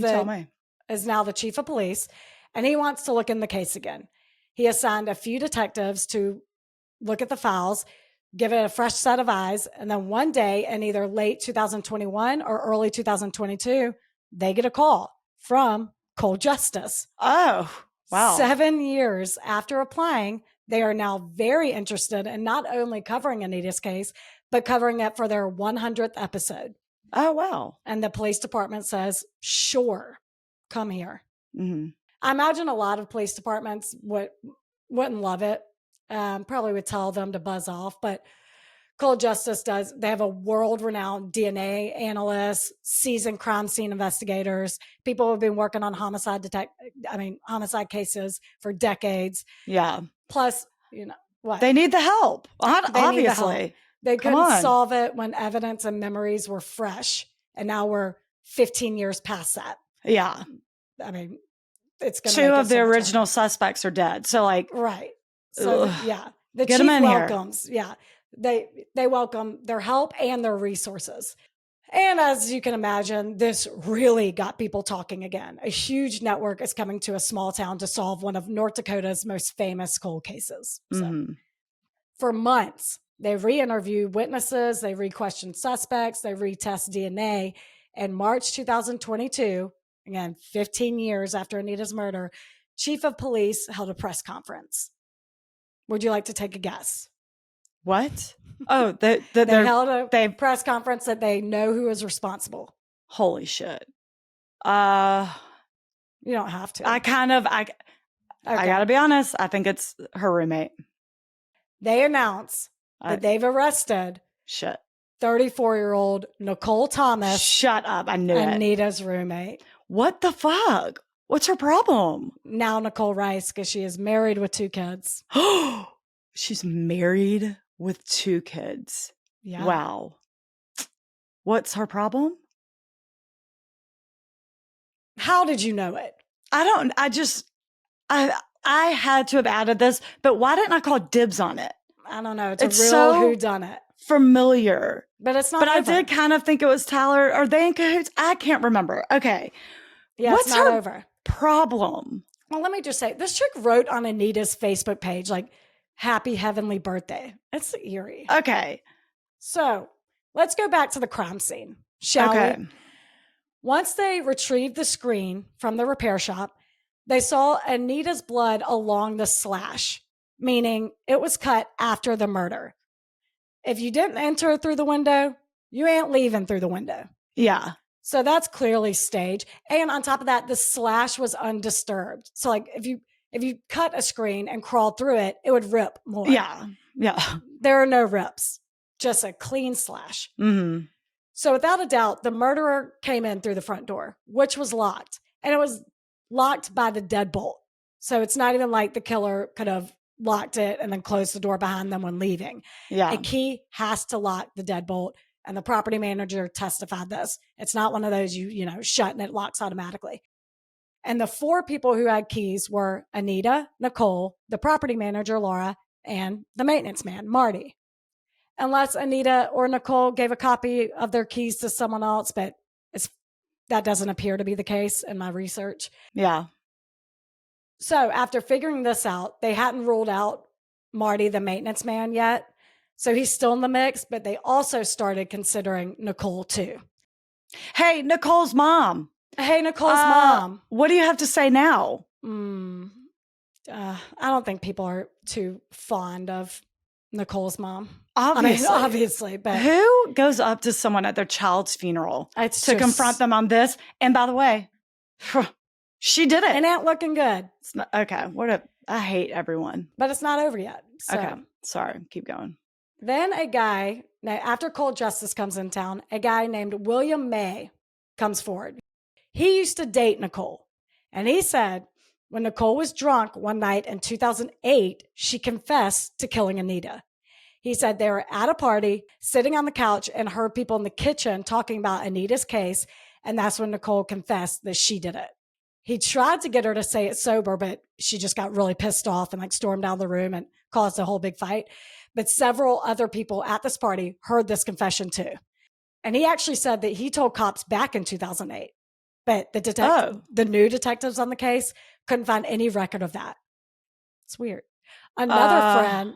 now the chief of police, and he wants to look in the case again. He assigned a few detectives to look at the files, give it a fresh set of eyes, and then one day in either late 2021 or early 2022, they get a call from Cold Justice. Oh, wow. 7 years after applying, they are now very interested in not only covering Anita's case, but covering it for their 100th episode. Oh, wow. And the police department says, sure, come here. Mm-hmm. I imagine a lot of police departments wouldn't love it. Probably would tell them to buzz off, but Cold Justice does. They have a world-renowned DNA analyst, seasoned crime scene investigators, people who have been working on homicide cases for decades. Yeah. Plus, what? They need the help. Obviously. They couldn't solve it when evidence and memories were fresh. And now we're 15 years past that. Yeah. I mean, it's going to two make of the original suspects are dead. So like, right. So the get chief them in welcomes. Here. Yeah. They welcome their help and their resources. And as you can imagine, this really got people talking again. A huge network is coming to a small town to solve one of North Dakota's most famous cold cases. So for months, they re-interview witnesses, they re-question suspects, they retest DNA. In March 2022, again, 15 years after Anita's murder, Chief of Police held a press conference. Would you like to take a guess? What? Oh, they held a press conference that they know who is responsible. Holy shit. You don't have to. I gotta be honest. I think it's her roommate. They announce that they've arrested 34-year-old Nicole Thomas. Shut up. I knew Anita's roommate. What the fuck? What's her problem? Now Nicole Rice, because she is married with 2 kids. She's married with 2 kids. Yeah. Wow. What's her problem? How did you know it? I had to have added this, but why didn't I call dibs on it? I don't know. It's a real whodunit. Familiar. But it's not But over. I did kind of think it was Tyler. Are they in cahoots? I can't remember. Okay. Yeah, what's it's not her over. problem? Well, let me just say, this chick wrote on Anita's Facebook page, like, happy heavenly birthday. It's eerie. Okay. So let's go back to the crime scene, shall we? Once they retrieved the screen from the repair shop, they saw Anita's blood along the slash, meaning it was cut after the murder. If you didn't enter through the window, you ain't leaving through the window. Yeah. So that's clearly staged. And on top of that, the slash was undisturbed. So like if you cut a screen and crawled through it, it would rip more. Yeah. Yeah. There are no rips, just a clean slash. Mm-hmm. So without a doubt, the murderer came in through the front door, which was locked. And it was locked by the deadbolt. So it's not even like the killer could have locked it and then closed the door behind them when leaving. Yeah. A key has to lock the deadbolt. And the property manager testified this. It's not one of those you shut and it locks automatically. And the 4 people who had keys were Anita, Nicole, the property manager, Laura, and the maintenance man, Marty. Unless Anita or Nicole gave a copy of their keys to someone else, but that doesn't appear to be the case in my research. Yeah. So after figuring this out, they hadn't ruled out Marty, the maintenance man, yet. So he's still in the mix, but they also started considering Nicole too. Hey, Nicole's mom. What do you have to say now? I don't think people are too fond of Nicole's mom. Obviously. But who goes up to someone at their child's funeral confront them on this? And by the way, she did it. It ain't looking good. It's not, okay. I hate everyone. But it's not over yet. So. Okay. Sorry. Keep going. Then after Cold Justice comes in town, a guy named William May comes forward. He used to date Nicole. And he said when Nicole was drunk one night in 2008, she confessed to killing Anita. He said they were at a party, sitting on the couch, and heard people in the kitchen talking about Anita's case. And that's when Nicole confessed that she did it. He tried to get her to say it sober, but she just got really pissed off and stormed out of the room and caused a whole big fight. But several other people at this party heard this confession too. And he actually said that he told cops back in 2008, but the new detectives on the case couldn't find any record of that. It's weird. Another friend,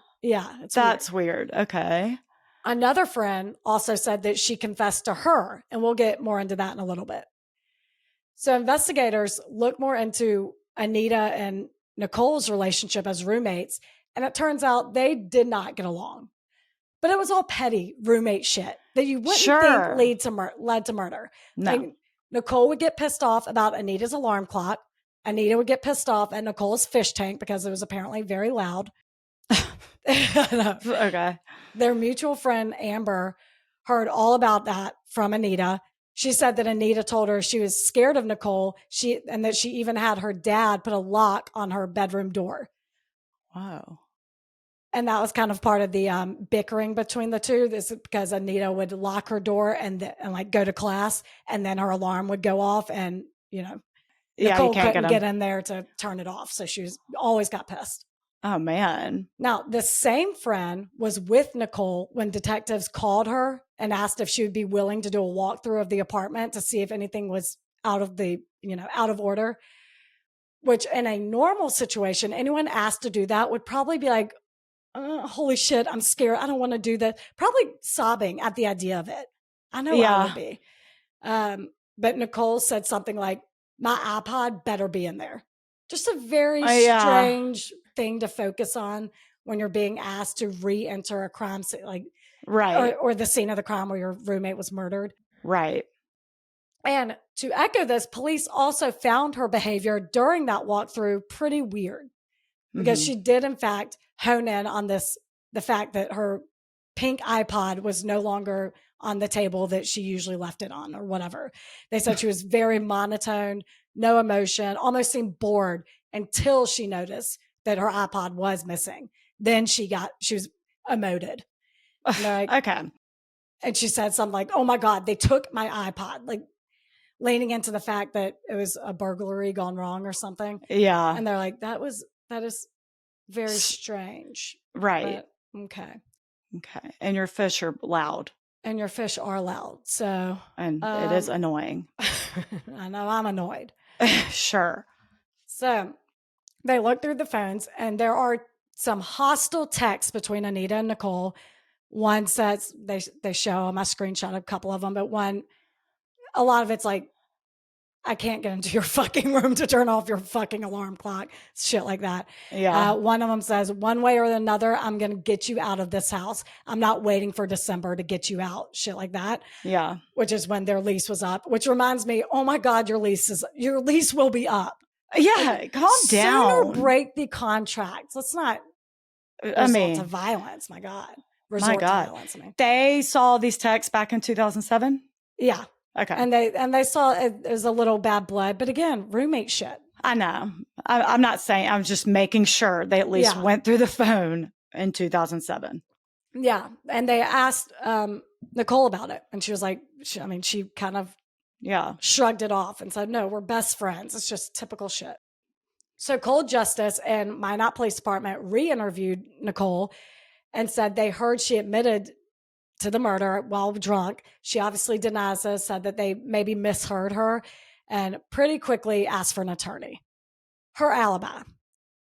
that's weird. Okay. Another friend also said that she confessed to her, and we'll get more into that in a little bit. So investigators look more into Anita and Nicole's relationship as roommates, and it turns out they did not get along. But it was all petty roommate shit that you wouldn't think led to murder. No. Like, Nicole would get pissed off about Anita's alarm clock. Anita would get pissed off at Nicole's fish tank because it was apparently very loud. Okay. Their mutual friend, Amber, heard all about that from Anita. She said that Anita told her she was scared of Nicole, and that she even had her dad put a lock on her bedroom door. Wow. And that was kind of part of the bickering between the two. This is because Anita would lock her door and go to class, and then her alarm would go off, and Nicole couldn't get in there to turn it off. So she always got pissed. Oh, man. Now, the same friend was with Nicole when detectives called her and asked if she would be willing to do a walkthrough of the apartment to see if anything was out of order, which in a normal situation, anyone asked to do that would probably be like, holy shit, I'm scared. I don't want to do that. Probably sobbing at the idea of it. I know I would be. But Nicole said something like, my iPod better be in there. Just a very strange thing to focus on when you're being asked to re-enter a crime scene, or the scene of the crime where your roommate was murdered. Right. And to echo this, police also found her behavior during that walkthrough pretty weird because she did, in fact, hone in on the fact that her pink iPod was no longer on the table that she usually left it on or whatever. They said she was very monotone, no emotion, almost seemed bored until she noticed that her iPod was missing. Then she was emoted. Okay. And she said something like, oh my God, they took my iPod, like leaning into the fact that it was a burglary gone wrong or something. Yeah. And they're like, that is very strange. Right. But, okay. And your fish are loud. So. And it is annoying. I know I'm annoyed. Sure. So they look through the phones and there are some hostile texts between Anita and Nicole. One says they show them, I screenshot a couple of them, but a lot of it's like, I can't get into your fucking room to turn off your fucking alarm clock. Shit like that. Yeah. One of them says, one way or another, I'm going to get you out of this house. I'm not waiting for December to get you out. Shit like that. Yeah. Which is when their lease was up, which reminds me, oh my God, your lease will be up. Yeah. Calm down. Sooner break the contract. Let's not resort to violence. My God. Resort to violence. They saw these texts back in 2007? Yeah. Okay. And they saw it as a little bad blood, but again, roommate shit. I know. I'm not saying, I'm just making sure they at least went through the phone in 2007. Yeah. And they asked Nicole about it. And she was like, she kind of shrugged it off and said, no, we're best friends. It's just typical shit. So Cold Justice and Minot Police Department re-interviewed Nicole and said they heard she admitted to the murder while drunk. She obviously denies this, said that they maybe misheard her, and pretty quickly asked for an attorney. Her alibi.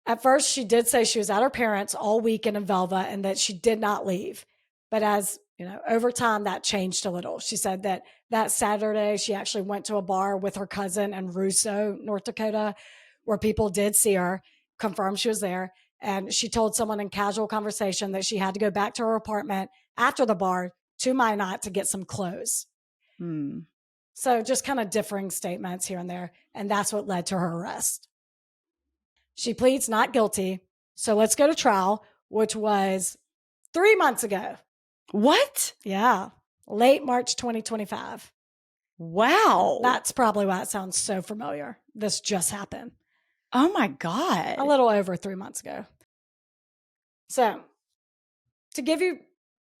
At first, she did say she was at her parents' all weekend in Velva and that she did not leave. But as over time, that changed a little. She said that Saturday, she actually went to a bar with her cousin in Russo, North Dakota, where people did see her, confirmed she was there. And she told someone in casual conversation that she had to go back to her apartment after the bar to Minot to get some clothes. So just kind of differing statements here and there. And that's what led to her arrest. She pleads not guilty. So let's go to trial, which was 3 months ago. What? Yeah. Late March 2025. Wow. That's probably why it sounds so familiar. This just happened. Oh my God. A little over 3 months ago. So to give you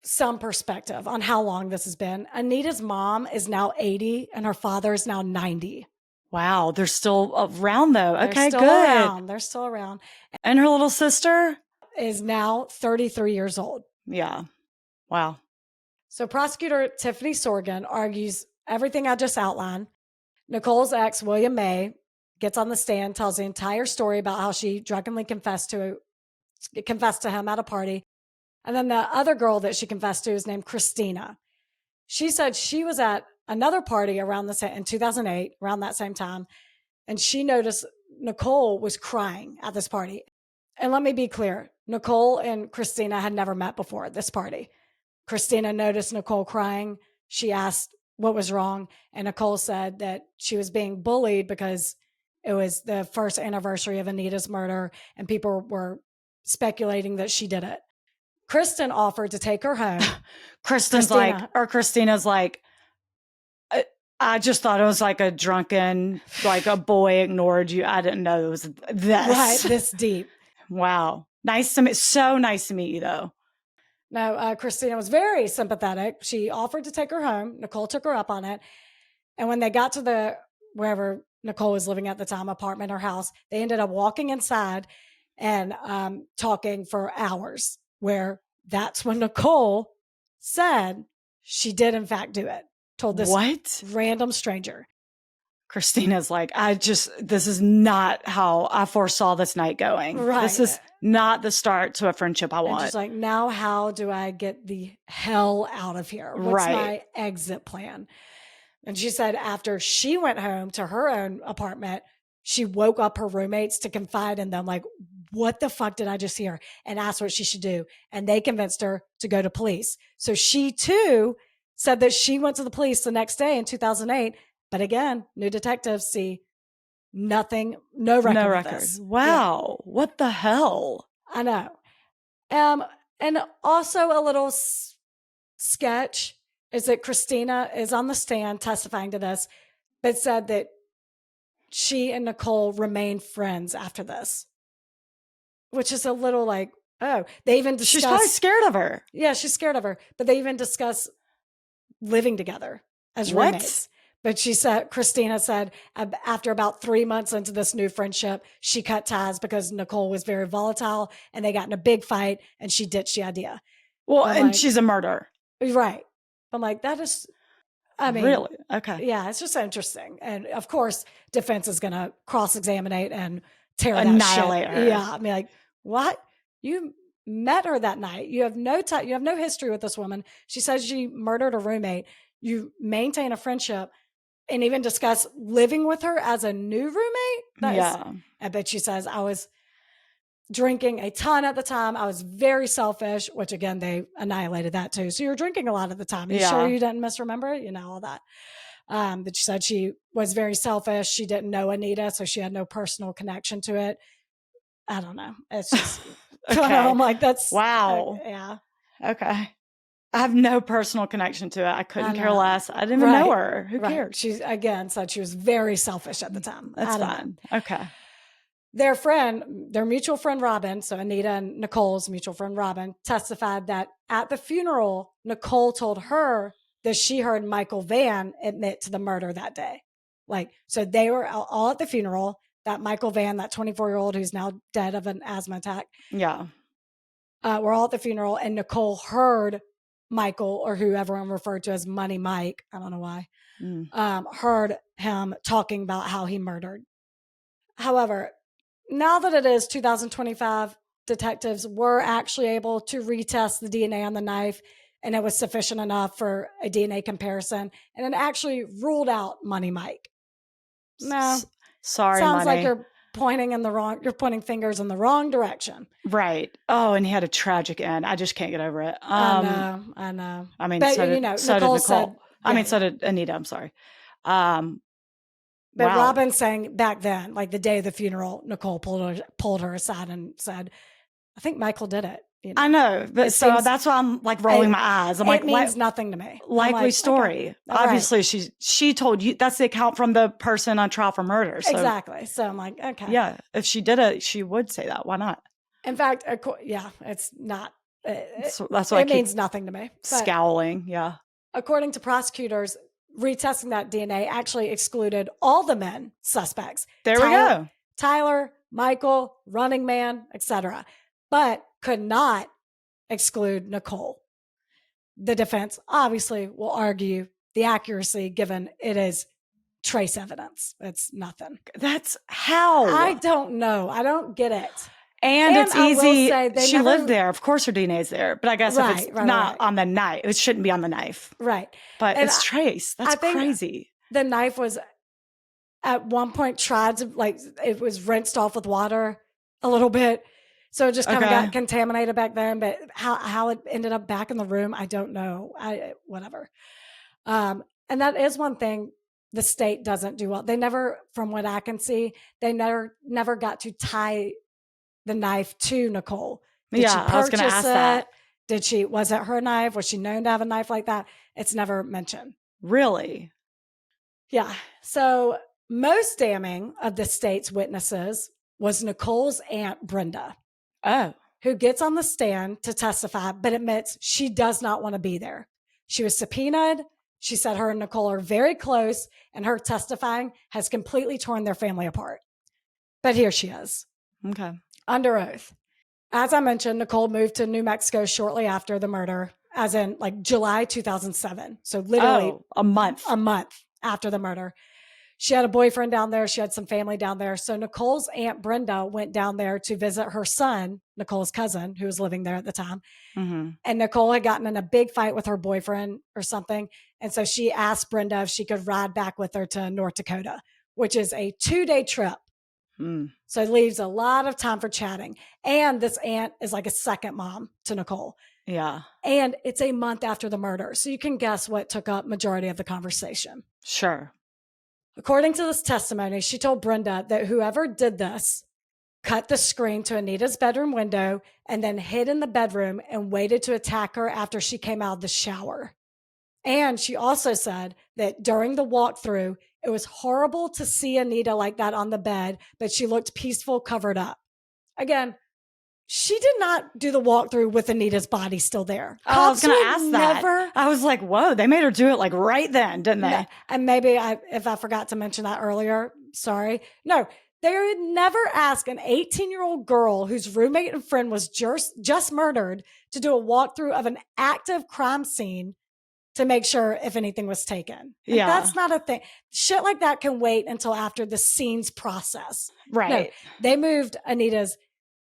some perspective on how long this has been, Anita's mom is now 80 and her father is now 90. Wow. They're still around though. They're still around. They're still around. And her little sister is now 33 years old. Yeah. Wow. So prosecutor Tiffany Sorgan argues everything I just outlined. Nicole's ex, William May, gets on the stand, tells the entire story about how she drunkenly confessed to him at a party. And then the other girl that she confessed to is named Christina. She said she was at another party in 2008, around that same time, and she noticed Nicole was crying at this party. And let me be clear, Nicole and Christina had never met before at this party. Christina noticed Nicole crying. She asked what was wrong, and Nicole said that she was being bullied because it was the first anniversary of Anita's murder, and people were speculating that she did it. Kristen offered to take her home. Christina's like, I just thought it was like a drunken, like a boy ignored you. I didn't know it was this. Right, this deep. Wow. Nice to meet. So nice to meet you though. No, Christina was very sympathetic. She offered to take her home. Nicole took her up on it. And when they got to wherever Nicole was living at the time, apartment or house. They ended up walking inside and talking for hours, where that's when Nicole said she did in fact do it. Told this random stranger. Christina's like, this is not how I foresaw this night going. Right. This is not the start to a friendship I want. And she's like, now how do I get the hell out of here? What's my exit plan? And she said after she went home to her own apartment, she woke up her roommates to confide in them, like, what the fuck did I just hear? And asked what she should do. And they convinced her to go to police. So she too said that she went to the police the next day in 2008. But again, new detectives see nothing, no record of this. Wow. Yeah. What the hell? I know. And also a little sketch is that Christina is on the stand testifying to this, but said that she and Nicole remained friends after this, which is a little like, oh, they even discuss. She's probably scared of her. Yeah, she's scared of her, but they even discuss living together as roommates. But Christina said after about 3 months into this new friendship, she cut ties because Nicole was very volatile and they got in a big fight and she ditched the idea. Well, and she's a murderer. Right. I'm like, that is, I mean. Really? Okay. Yeah, it's just interesting. And of course, defense is going to cross-examine and tear annihilate that shit. Her. Yeah. I mean, like, what? You met her that night. You have no you have no history with this woman. She says she murdered a roommate. You maintain a friendship. And even discuss living with her as a new roommate. I bet she says, I was drinking a ton at the time. I was very selfish, which again, they annihilated that too. So you're drinking a lot at the time. Are you sure you didn't misremember it? You know, all that. But she said she was very selfish. She didn't know Anita, so she had no personal connection to it. I don't know. It's just, okay. I'm like, that's. Wow. Yeah. Okay. I have no personal connection to it. I couldn't care less. I didn't even know her. Who cares? She again said she was very selfish at the time. That's fine. Okay. Their mutual friend Robin, so Anita and Nicole's mutual friend Robin, testified that at the funeral, Nicole told her that she heard Michael Van admit to the murder that day. Like, so they were all at the funeral. That Michael Van, that 24-year-old who's now dead of an asthma attack. Yeah. We're all at the funeral, and Nicole heard Michael, or who everyone referred to as Money Mike, I don't know why, heard him talking about how he murdered. However, now that it is 2025, detectives were actually able to retest the DNA on the knife, and it was sufficient enough for a DNA comparison, and it actually ruled out Money Mike. No. Sorry, Sounds Money. like you're pointing fingers in the wrong direction. Right. Oh, and he had a tragic end. I just can't get over it. I know. I mean, but, so did Nicole. So did Anita. I'm sorry. But Robin's saying back then, like the day of the funeral, Nicole pulled her aside and said, I think Michael did it. You know? I know, but that's why I'm like rolling my eyes. I'm like, it means nothing to me. Likely story. Okay. Obviously, right. She told you that's the account from the person on trial for murder. So, exactly. So I'm like, okay. Yeah, if she did it, she would say that. Why not? In fact, it's not. That's why it means nothing to me. Scowling. Yeah. According to prosecutors, retesting that DNA actually excluded all the men suspects. We go. Tyler, Michael, Running Man, etc., but could not exclude Nicole. The defense obviously will argue the accuracy, given it is trace evidence. It's nothing. That's how. I don't know. I don't get it. And it's easy. She lived there. Of course her DNA is there. But I guess if it's not on the knife, it shouldn't be on the knife. Right. But it's trace. That's crazy. The knife was at one point tried to, like, it was rinsed off with water a little bit. So it just kind of got contaminated back then. But how it ended up back in the room, I don't know. Whatever. And that is one thing the state doesn't do well. They never, from what I can see, they never got to tie the knife to Nicole. Did she purchase I was going to ask that. Was it her knife? Was she known to have a knife like that? It's never mentioned. Really? Yeah. So most damning of the state's witnesses was Nicole's aunt, Brenda. Oh. Who gets on the stand to testify, but admits she does not want to be there. She was subpoenaed. She said her and Nicole are very close, and her testifying has completely torn their family apart. But here she is. Okay. Under oath. As I mentioned, Nicole moved to New Mexico shortly after the murder, as in like July 2007. So literally a month after the murder. She had a boyfriend down there. She had some family down there. So Nicole's Aunt Brenda went down there to visit her son, Nicole's cousin, who was living there at the time. Mm-hmm. And Nicole had gotten in a big fight with her boyfriend or something. And so she asked Brenda if she could ride back with her to North Dakota, which is a 2-day trip. So it leaves a lot of time for chatting. And this aunt is like a second mom to Nicole. Yeah. And it's a month after the murder. So you can guess what took up majority of the conversation. Sure. According to this testimony, she told Brenda that whoever did this cut the screen to Anita's bedroom window and then hid in the bedroom and waited to attack her after she came out of the shower. And she also said that during the walkthrough, it was horrible to see Anita like that on the bed, but she looked peaceful, covered up. Again, she did not do the walkthrough with Anita's body still there. I was going to ask that. I was like, whoa, they made her do it like right then, didn't they? And maybe if I forgot to mention that earlier, sorry. No, they would never ask an 18-year-old girl whose roommate and friend was just murdered to do a walkthrough of an active crime scene to make sure if anything was taken. Yeah. That's not a thing. Shit like that can wait until after the scene's process. Right. No, they moved Anita's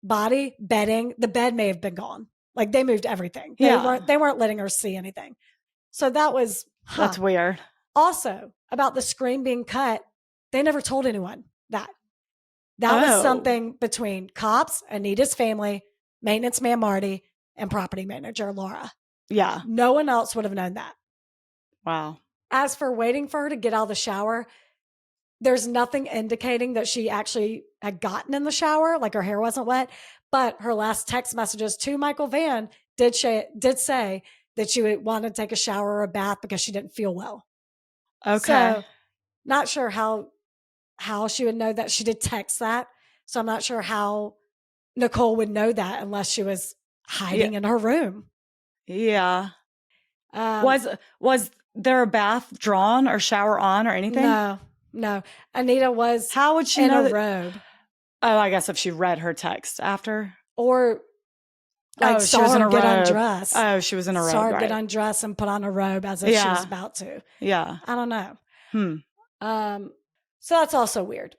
body, bedding. The bed may have been gone. Like they moved everything. They weren't letting her see anything. So that was That's weird. Also, about the screen being cut, they never told anyone that. That was something between cops, Anita's family, maintenance man Marty, and property manager Laura. Yeah. No one else would have known that. Wow. As for waiting for her to get out of the shower, there's nothing indicating that she actually had gotten in the shower, like her hair wasn't wet. But her last text messages to Michael Vann did say that she would want to take a shower or a bath because she didn't feel well. Okay. So, not sure how she would know that. She did text that. So I'm not sure how Nicole would know that unless she was hiding in her room. Yeah. Was there a bath drawn or shower on or anything? No. Anita was How would she in know a robe. Oh, I guess if she read her text after. Or like she was in a robe. Undressed. Oh, she was in a robe. Saw her right. get undressed and put on a robe as if she was about to. Yeah. I don't know. So that's also weird.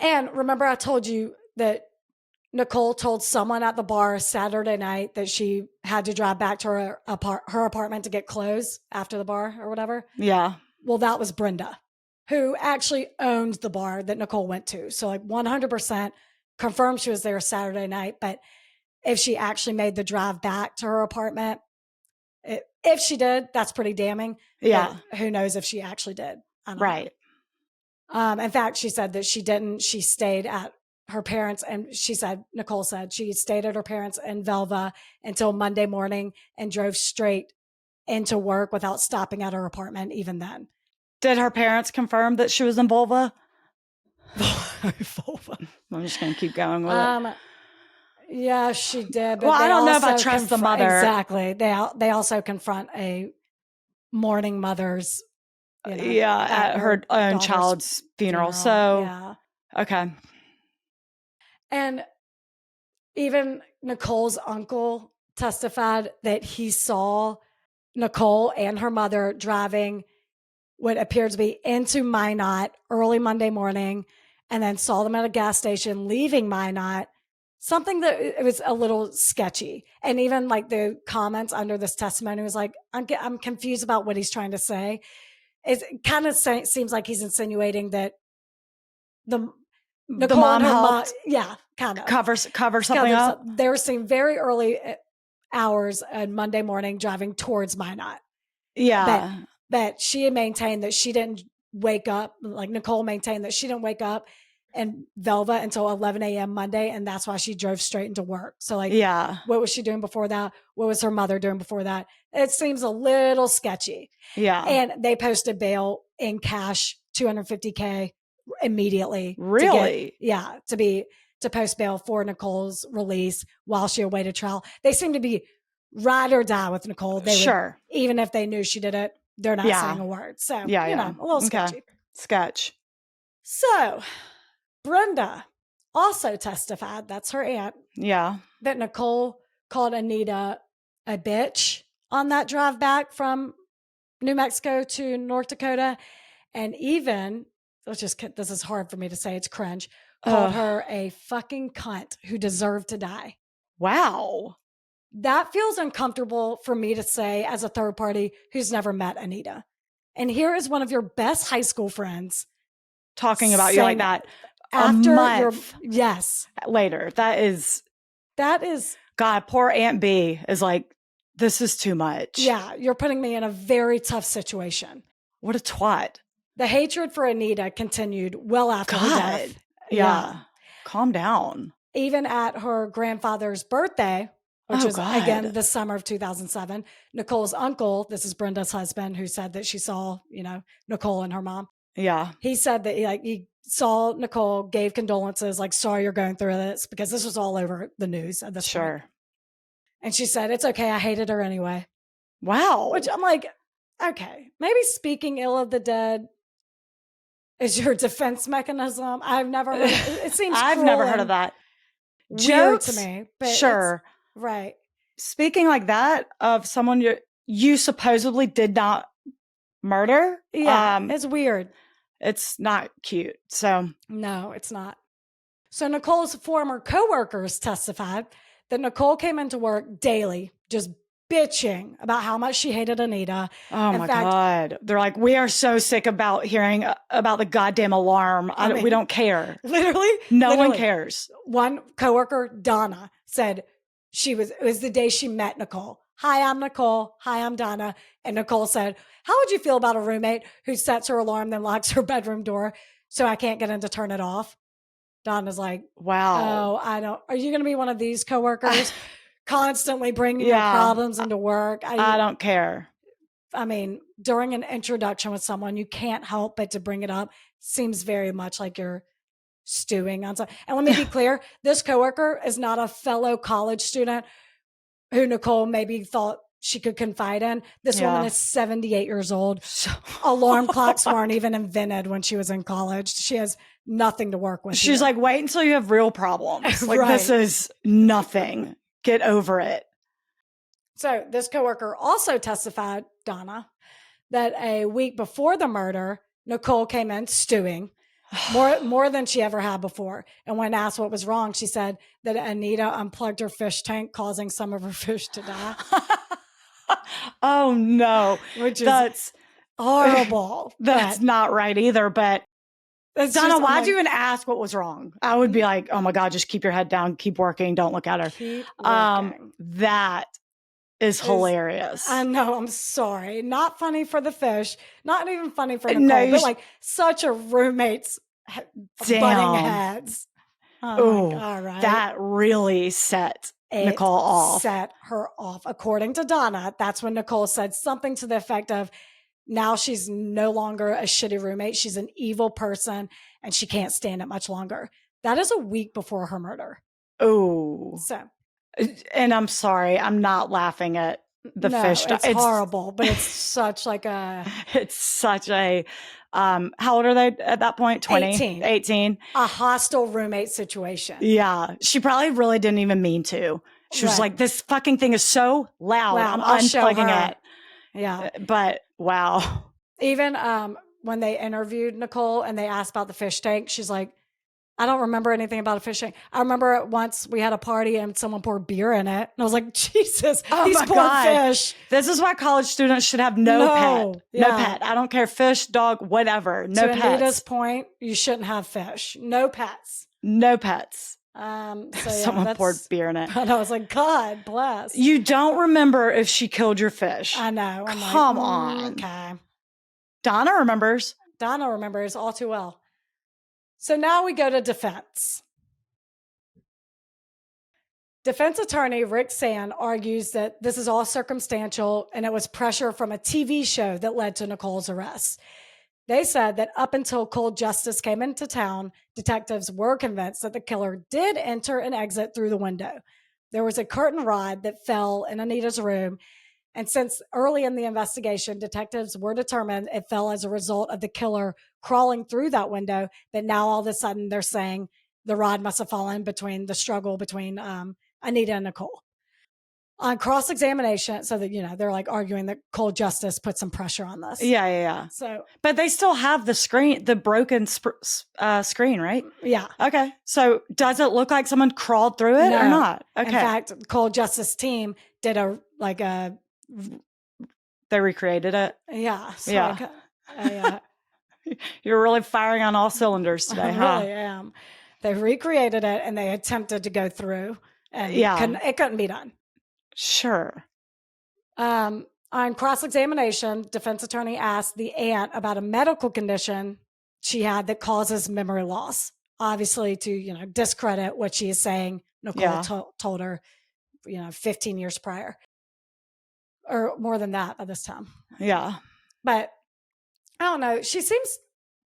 And remember I told you that Nicole told someone at the bar Saturday night that she had to drive back to her apartment to get clothes after the bar or whatever. Yeah. Well, that was Brenda, who actually owned the bar that Nicole went to. So like 100% confirmed she was there Saturday night. But if she actually made the drive back to her apartment, if she did, that's pretty damning. Yeah. But who knows if she actually did. I don't know. In fact, she said that she didn't. She stayed at her parents, and Nicole said she stayed at her parents in Velva until Monday morning and drove straight into work without stopping at her apartment even then. Did her parents confirm that she was in Velva? Velva. I'm just going to keep going with it. Yeah, she did. But well, I don't know if I trust the mother. Exactly. They also confront a mourning mother's, at her own child's funeral. So, okay. And even Nicole's uncle testified that he saw Nicole and her mother driving what appeared to be into Minot early Monday morning, and then saw them at a gas station leaving Minot. Something that it was a little sketchy. And even like the comments under this testimony was like, I'm confused about what he's trying to say. It kind of seems like he's insinuating that the mom helped kind of cover something up. They were seen very early hours on Monday morning driving towards Minot. Yeah. But she had maintained that she didn't wake up, like Nicole maintained that she didn't wake up in Velva until 11 a.m. Monday, and that's why she drove straight into work. So like, what was she doing before that? What was her mother doing before that? It seems a little sketchy. Yeah. And they posted bail in cash, $250K immediately. Really? To post bail for Nicole's release while she awaited trial. They seem to be ride or die with Nicole. They would, even if they knew she did it, they're not saying a word. So, you know, a little sketchy. Sketch. So, Brenda also testified, that's her aunt. Yeah. That Nicole called Anita a bitch on that drive back from New Mexico to North Dakota. And even, this is hard for me to say, it's cringe, called her a fucking cunt who deserved to die. Wow. That feels uncomfortable for me to say as a third party who's never met Anita. And here is one of your best high school friends talking about you like that after a month later. That is God, poor Aunt B is like, this is too much. Yeah, you're putting me in a very tough situation. What a twat. The hatred for Anita continued well after her death. Yeah. Calm down. Even at her grandfather's birthday, which was, again, the summer of 2007, Nicole's uncle, this is Brenda's husband, who said that she saw, you know, Nicole and her mom. Yeah. He said that he saw Nicole, gave condolences, like, sorry you're going through this, because this was all over the news at this point. And she said, it's okay, I hated her anyway. Wow. Which I'm like, okay, maybe speaking ill of the dead is your defense mechanism. I've never heard it seems I've never heard of that. Weird Jokes to me. But sure. Right. Speaking like that of someone you supposedly did not murder. Yeah. It's weird. It's not cute. So no, it's not. So Nicole's former coworkers testified that Nicole came into work daily, just bitching about how much she hated Anita. Oh my God. They're like, we are so sick about hearing about the goddamn alarm. We don't care. Literally. No one cares. One coworker, Donna, said it was the day she met Nicole. Hi, I'm Nicole. Hi, I'm Donna. And Nicole said, how would you feel about a roommate who sets her alarm, then locks her bedroom door so I can't get in to turn it off? Donna's like, wow. Oh, are you going to be one of these coworkers constantly bringing your problems into work? I don't care. I mean, during an introduction with someone, you can't help but to bring it up. Seems very much like you're stewing on something. And let me be clear, this coworker is not a fellow college student who Nicole maybe thought she could confide in. This woman is 78 years old. Alarm clocks weren't even invented when she was in college. She has nothing to work with. She's like, wait until you have real problems. Like, this is nothing. Get over it. So this coworker also testified, Donna, that a week before the murder, Nicole came in stewing more than she ever had before. And when asked what was wrong, she said that Anita unplugged her fish tank, causing some of her fish to die. Oh no. That's horrible. That's not right either. But Donna, why'd you even ask what was wrong? I would be like, oh my God, just keep your head down, keep working, don't look at her. Keep working. That is hilarious. I know, I'm sorry. Not funny for the fish, not even funny for Nicole, but like such a roommate's butting heads. Oh my God, right? That really set Nicole off. Set her off. According to Donna, that's when Nicole said something to the effect of, now she's no longer a shitty roommate. She's an evil person and she can't stand it much longer. That is a week before her murder. Oh. So. And I'm sorry, I'm not laughing at the fish. It's horrible, but it's such like a... It's such a... how old are they at that point? 20? 18. A hostile roommate situation. Yeah. She probably really didn't even mean to. She was like, this fucking thing is so loud. I'm unplugging it. Yeah. But wow. Even when they interviewed Nicole and they asked about the fish tank, she's like, I don't remember anything about a fish tank. I remember once we had a party and someone poured beer in it. And I was like, Jesus, these poor fish. This is why college students should have no pet. Yeah. No pet. I don't care. Fish, dog, whatever. No pets. To Anita's point, you shouldn't have fish. No pets. No pets. Someone poured beer in it. And I was like, God bless. You don't remember if she killed your fish. I know. Come on. Okay. Donna remembers. Donna remembers all too well. So now we go to defense. Defense attorney Rick Sand argues that this is all circumstantial and it was pressure from a TV show that led to Nicole's arrest. They said that up until cold justice came into town, detectives were convinced that the killer did enter and exit through the window. There was a curtain rod that fell in Anita's room, And since early in the investigation, detectives were determined it fell as a result of the killer crawling through that window, that now all of a sudden they're saying the rod must have fallen between the struggle between Anita and Nicole. On cross-examination, so that, they're like arguing that cold justice put some pressure on this. Yeah. So, but they still have the broken screen, right? Yeah. Okay. So does it look like someone crawled through it or not? Okay. In fact, cold justice team did they recreated it. Yeah. So yeah. You're really firing on all cylinders today, huh? I really am. They recreated it and they attempted to go through, and it couldn't be done. Sure. On cross-examination, defense attorney asked the aunt about a medical condition she had that causes memory loss, obviously to, discredit what she is saying Nicole told her, 15 years prior, or more than that by this time. Yeah. But I don't know. She seems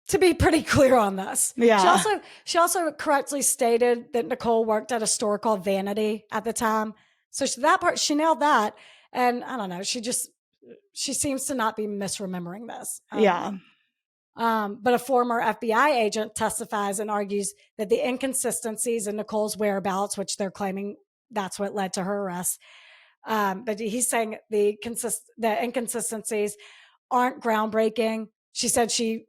to be pretty clear on this. Yeah. She also correctly stated that Nicole worked at a store called Vanity at the time. So that part, she nailed that. And I don't know. She seems to not be misremembering this. But a former FBI agent testifies and argues that the inconsistencies in Nicole's whereabouts, which they're claiming that's what led to her arrest. But he's saying the inconsistencies aren't groundbreaking. She said she,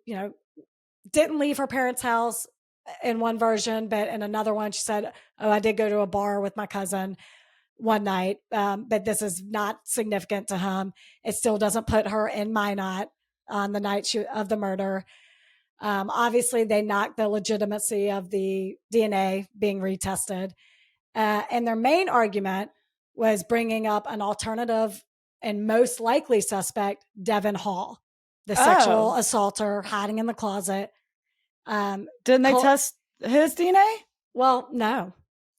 didn't leave her parents' house in one version, but in another one, she said, "Oh, I did go to a bar with my cousin one night, but this is not significant to him. It still doesn't put her in Minot on the night of the murder." Obviously, they knocked the legitimacy of the DNA being retested. And their main argument was bringing up an alternative and most likely suspect, Devin Hall, the sexual assaulter hiding in the closet. Didn't they test his DNA? Well, no.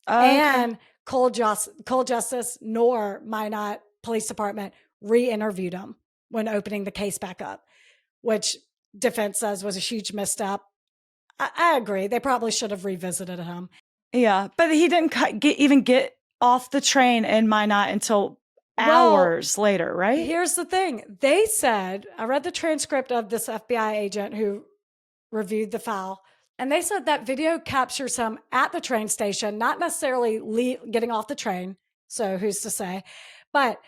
Okay. And Cold Justice nor Minot Police Department re-interviewed him when opening the case back up, which defense says was a huge misstep. I agree. They probably should have revisited him. Yeah, but he didn't even get off the train in Minot until hours later, right? Here's the thing. They said, I read the transcript of this FBI agent who reviewed the file, and they said that video captures him at the train station, not necessarily getting off the train. So who's to say? But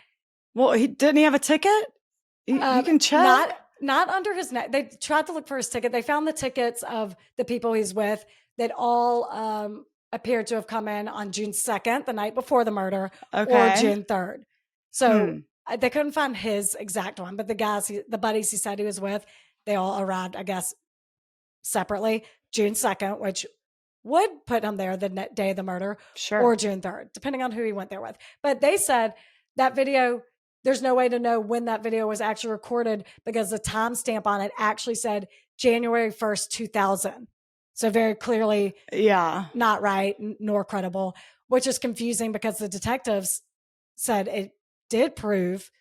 didn't he have a ticket? You can check. Not under his neck. They tried to look for his ticket. They found the tickets of the people he's with that all appeared to have come in on June 2nd, the night before the murder, or June 3rd. So they couldn't find his exact one, but the buddies he said he was with, they all arrived, I guess, separately, June 2nd, which would put him there the day of the murder, or June 3rd, depending on who he went there with. But they said that video, there's no way to know when that video was actually recorded because the timestamp on it actually said January 1st, 2000. So very clearly, not right nor credible, which is confusing because the detectives said it did prove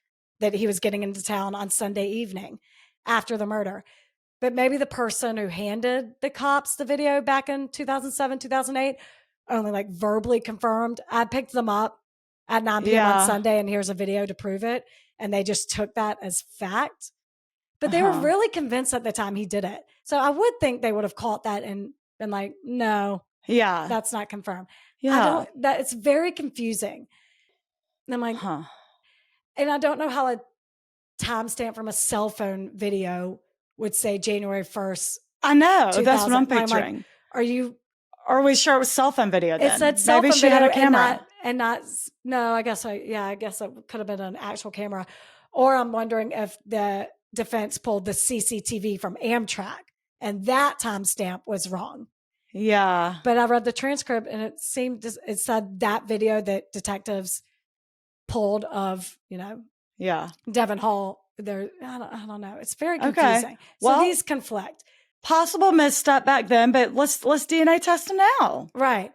that he was getting into town on Sunday evening after the murder. But maybe the person who handed the cops the video back in 2007, 2008, only verbally confirmed, I picked them up at 9 p.m. on Sunday and here's a video to prove it. And they just took that as fact. But they were really convinced at the time he did it. So I would think they would have caught that and been like, no, that's not confirmed. Yeah. It's very confusing. And I'm like, and I don't know how a timestamp from a cell phone video would say January 1st. I know. That's what I'm picturing. Are we sure it was cell phone video then? It said cell Maybe phone she video had a camera. I guess it could have been an actual camera. Or I'm wondering if the defense pulled the CCTV from Amtrak and that timestamp was wrong. Yeah. But I read the transcript and it said that video that detectives pulled of, Devin Hall. I don't know. It's very confusing. Okay. So these conflict. Possible misstep back then, but let's DNA test him now. Right.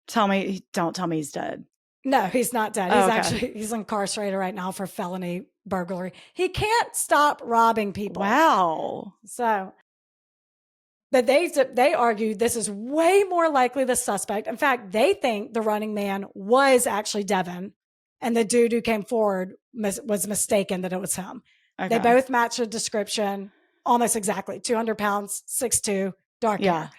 Don't tell me he's dead. No, he's not dead. He's incarcerated right now for felony burglary. He can't stop robbing people. Wow. So, but they argue this is way more likely the suspect. In fact, they think the running man was actually Devin, And the dude who came forward was mistaken that it was him. Okay. They both matched a description almost exactly. 200 pounds, 6'2", dark hair.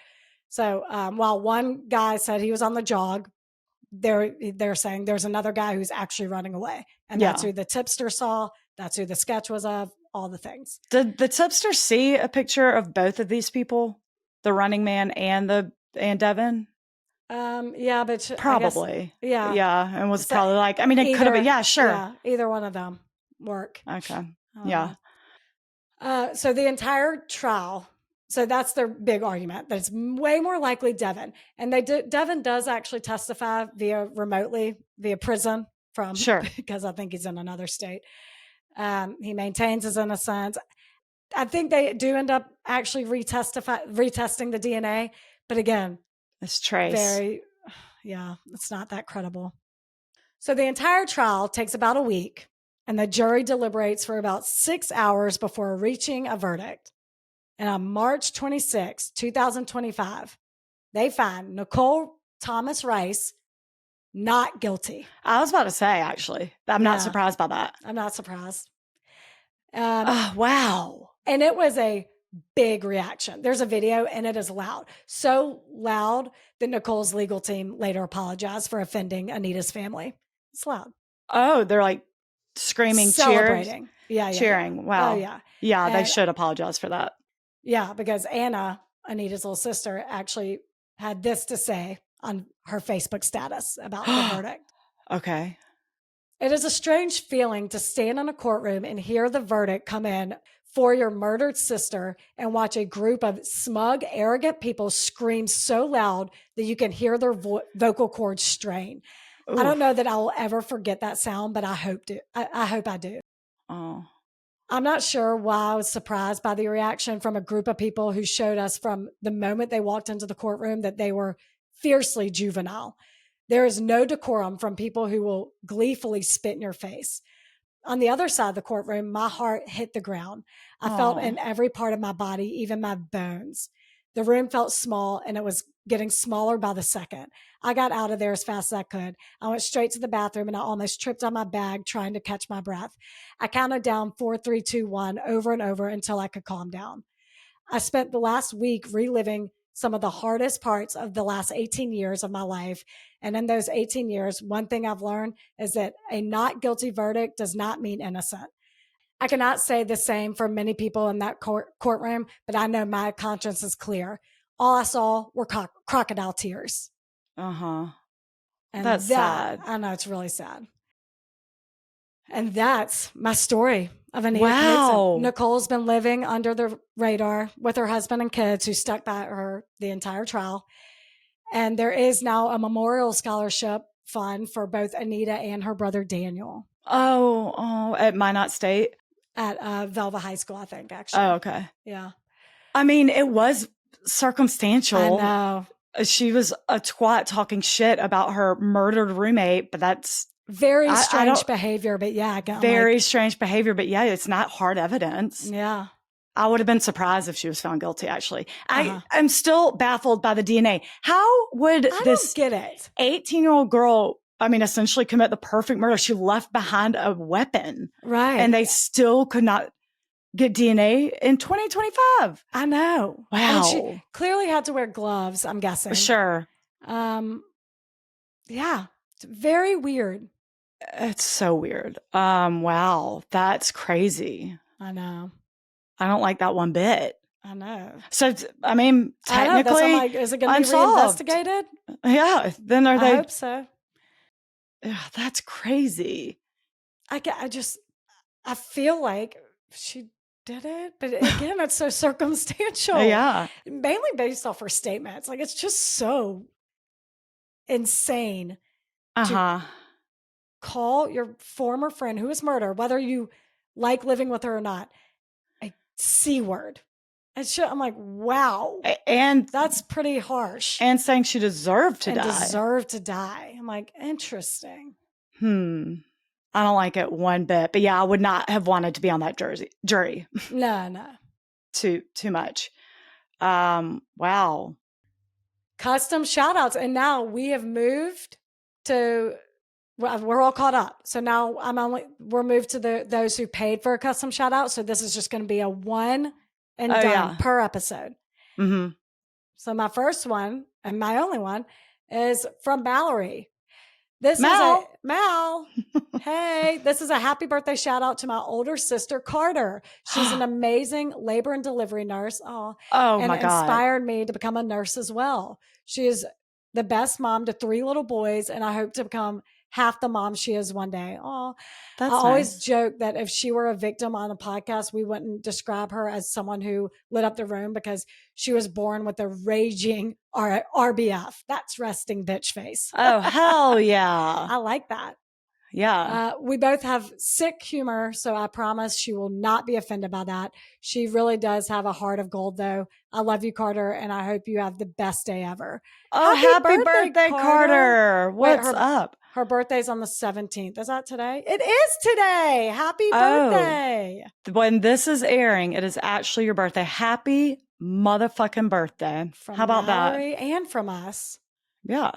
So while one guy said he was on the jog, they're saying there's another guy who's actually running away. And that's who the tipster saw. That's who the sketch was of, all the things. Did the tipster see a picture of both of these people? The running man and Devin? Yeah, but probably. I guess, yeah. And was probably like, I mean, it could have been, yeah, sure. Yeah, either one of them work. Okay. Yeah. So the entire trial, so that's their big argument, that it's way more likely Devin. And Devin does actually testify remotely via prison from, sure, because I think he's in another state. He maintains his innocence. I think they do end up actually retesting the DNA, but again, it's trace. It's not that credible. So the entire trial takes about a week, and the jury deliberates for about 6 hours before reaching a verdict. And on March 26, 2025, they find Nicole Thomas Rice not guilty. I was about to say, actually, I'm not surprised by that. I'm not surprised. Wow. And it was a big reaction. There's a video and it is loud. So loud that Nicole's legal team later apologized for offending Anita's family. It's loud. Oh, they're like screaming, celebrating. Cheering. Yeah. Wow. Oh, yeah. Yeah, they should apologize for that. Yeah, because Anna, Anita's little sister, actually had this to say on her Facebook status about the verdict. Okay. It is a strange feeling to stand in a courtroom and hear the verdict come in for your murdered sister and watch a group of smug, arrogant people scream so loud that you can hear their vocal cords strain. Oof. I don't know that I will ever forget that sound, but I hope I do. Oh. I'm not sure why I was surprised by the reaction from a group of people who showed us from the moment they walked into the courtroom that they were fiercely juvenile. There is no decorum from people who will gleefully spit in your face. On the other side of the courtroom, my heart hit the ground. I felt in every part of my body, even my bones. The room felt small and it was getting smaller by the second. I got out of there as fast as I could. I went straight to the bathroom and I almost tripped on my bag trying to catch my breath. I counted down 4, 3, 2, 1 over and over until I could calm down. I spent the last week reliving some of the hardest parts of the last 18 years of my life. And in those 18 years, one thing I've learned is that a not guilty verdict does not mean innocent. I cannot say the same for many people in that courtroom, but I know my conscience is clear. All I saw were crocodile tears. Uh-huh. And that's sad. I know, it's really sad. And that's my story of Anita Knutson. Nicole's been living under the radar with her husband and kids who stuck by her the entire trial. And there is now a memorial scholarship fund for both Anita and her brother Daniel. Oh, at Minot State? At Velva High School, I think, actually. Oh, okay. Yeah. I mean, it was circumstantial. I know. She was a twat talking shit about her murdered roommate, but that's very strange behavior. But yeah, strange behavior. But yeah, it's not hard evidence. Yeah. I would have been surprised if she was found guilty, actually. I'm still baffled by the DNA. How would this 18-year-old girl, I mean, essentially commit the perfect murder? She left behind a weapon. Right. And they still could not get DNA in 2025. I know. Wow. I mean, she clearly had to wear gloves, I'm guessing. Sure. Yeah. It's very weird. It's so weird. Wow. That's crazy. I know. I don't like that one bit. I know. So, I mean, technically, is it going to be reinvestigated? Yeah. Then are they? I hope so. Yeah, that's crazy. I feel like she did it, but again, it's so circumstantial. Yeah. Mainly based off her statements. Like, it's just so insane to call your former friend who was murdered, whether you like living with her or not, a C word. I'm like, wow. And that's pretty harsh. And saying she deserved to die. I'm like, interesting. I don't like it one bit. But yeah, I would not have wanted to be on that jury. No. Too much. Wow. Custom shout outs. And now we have moved to we're all caught up. So now we're moved to those who paid for a custom shout out. So this is just going to be a one and done per episode. Mm-hmm. So my first one and my only one is from Mallory. Mal. Hey, this is a happy birthday shout out to my older sister, Carter. She's an amazing labor and delivery nurse. And my God. Inspired me to become a nurse as well. She is the best mom to 3 little boys, and I hope to become half the mom she is one day. Oh, I always joke that if she were a victim on a podcast, we wouldn't describe her as someone who lit up the room because she was born with a raging RBF. That's resting bitch face. Oh, hell yeah. I like that. Yeah. We both have sick humor, so I promise she will not be offended by that. She really does have a heart of gold, though. I love you, Carter, and I hope you have the best day ever. Oh, happy birthday, Carter. What's up? Her birthday's on the 17th. Is that today? It is today. Happy birthday. When this is airing, it is actually your birthday. Happy motherfucking birthday. How about Mallory that? And from us. Yeah.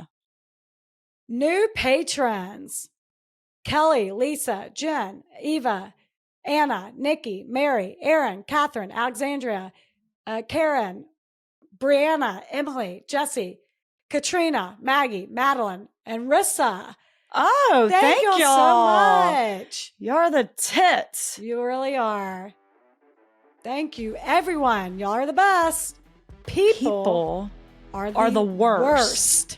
New patrons. Kelly, Lisa, Jen, Eva, Anna, Nikki, Mary, Aaron, Catherine, Alexandria, Karen, Brianna, Emily, Jesse, Katrina, Maggie, Madeline, and Rissa. Oh, thank y'all so much. You're the tits. You really are. Thank you, everyone. Y'all are the best. People are the worst.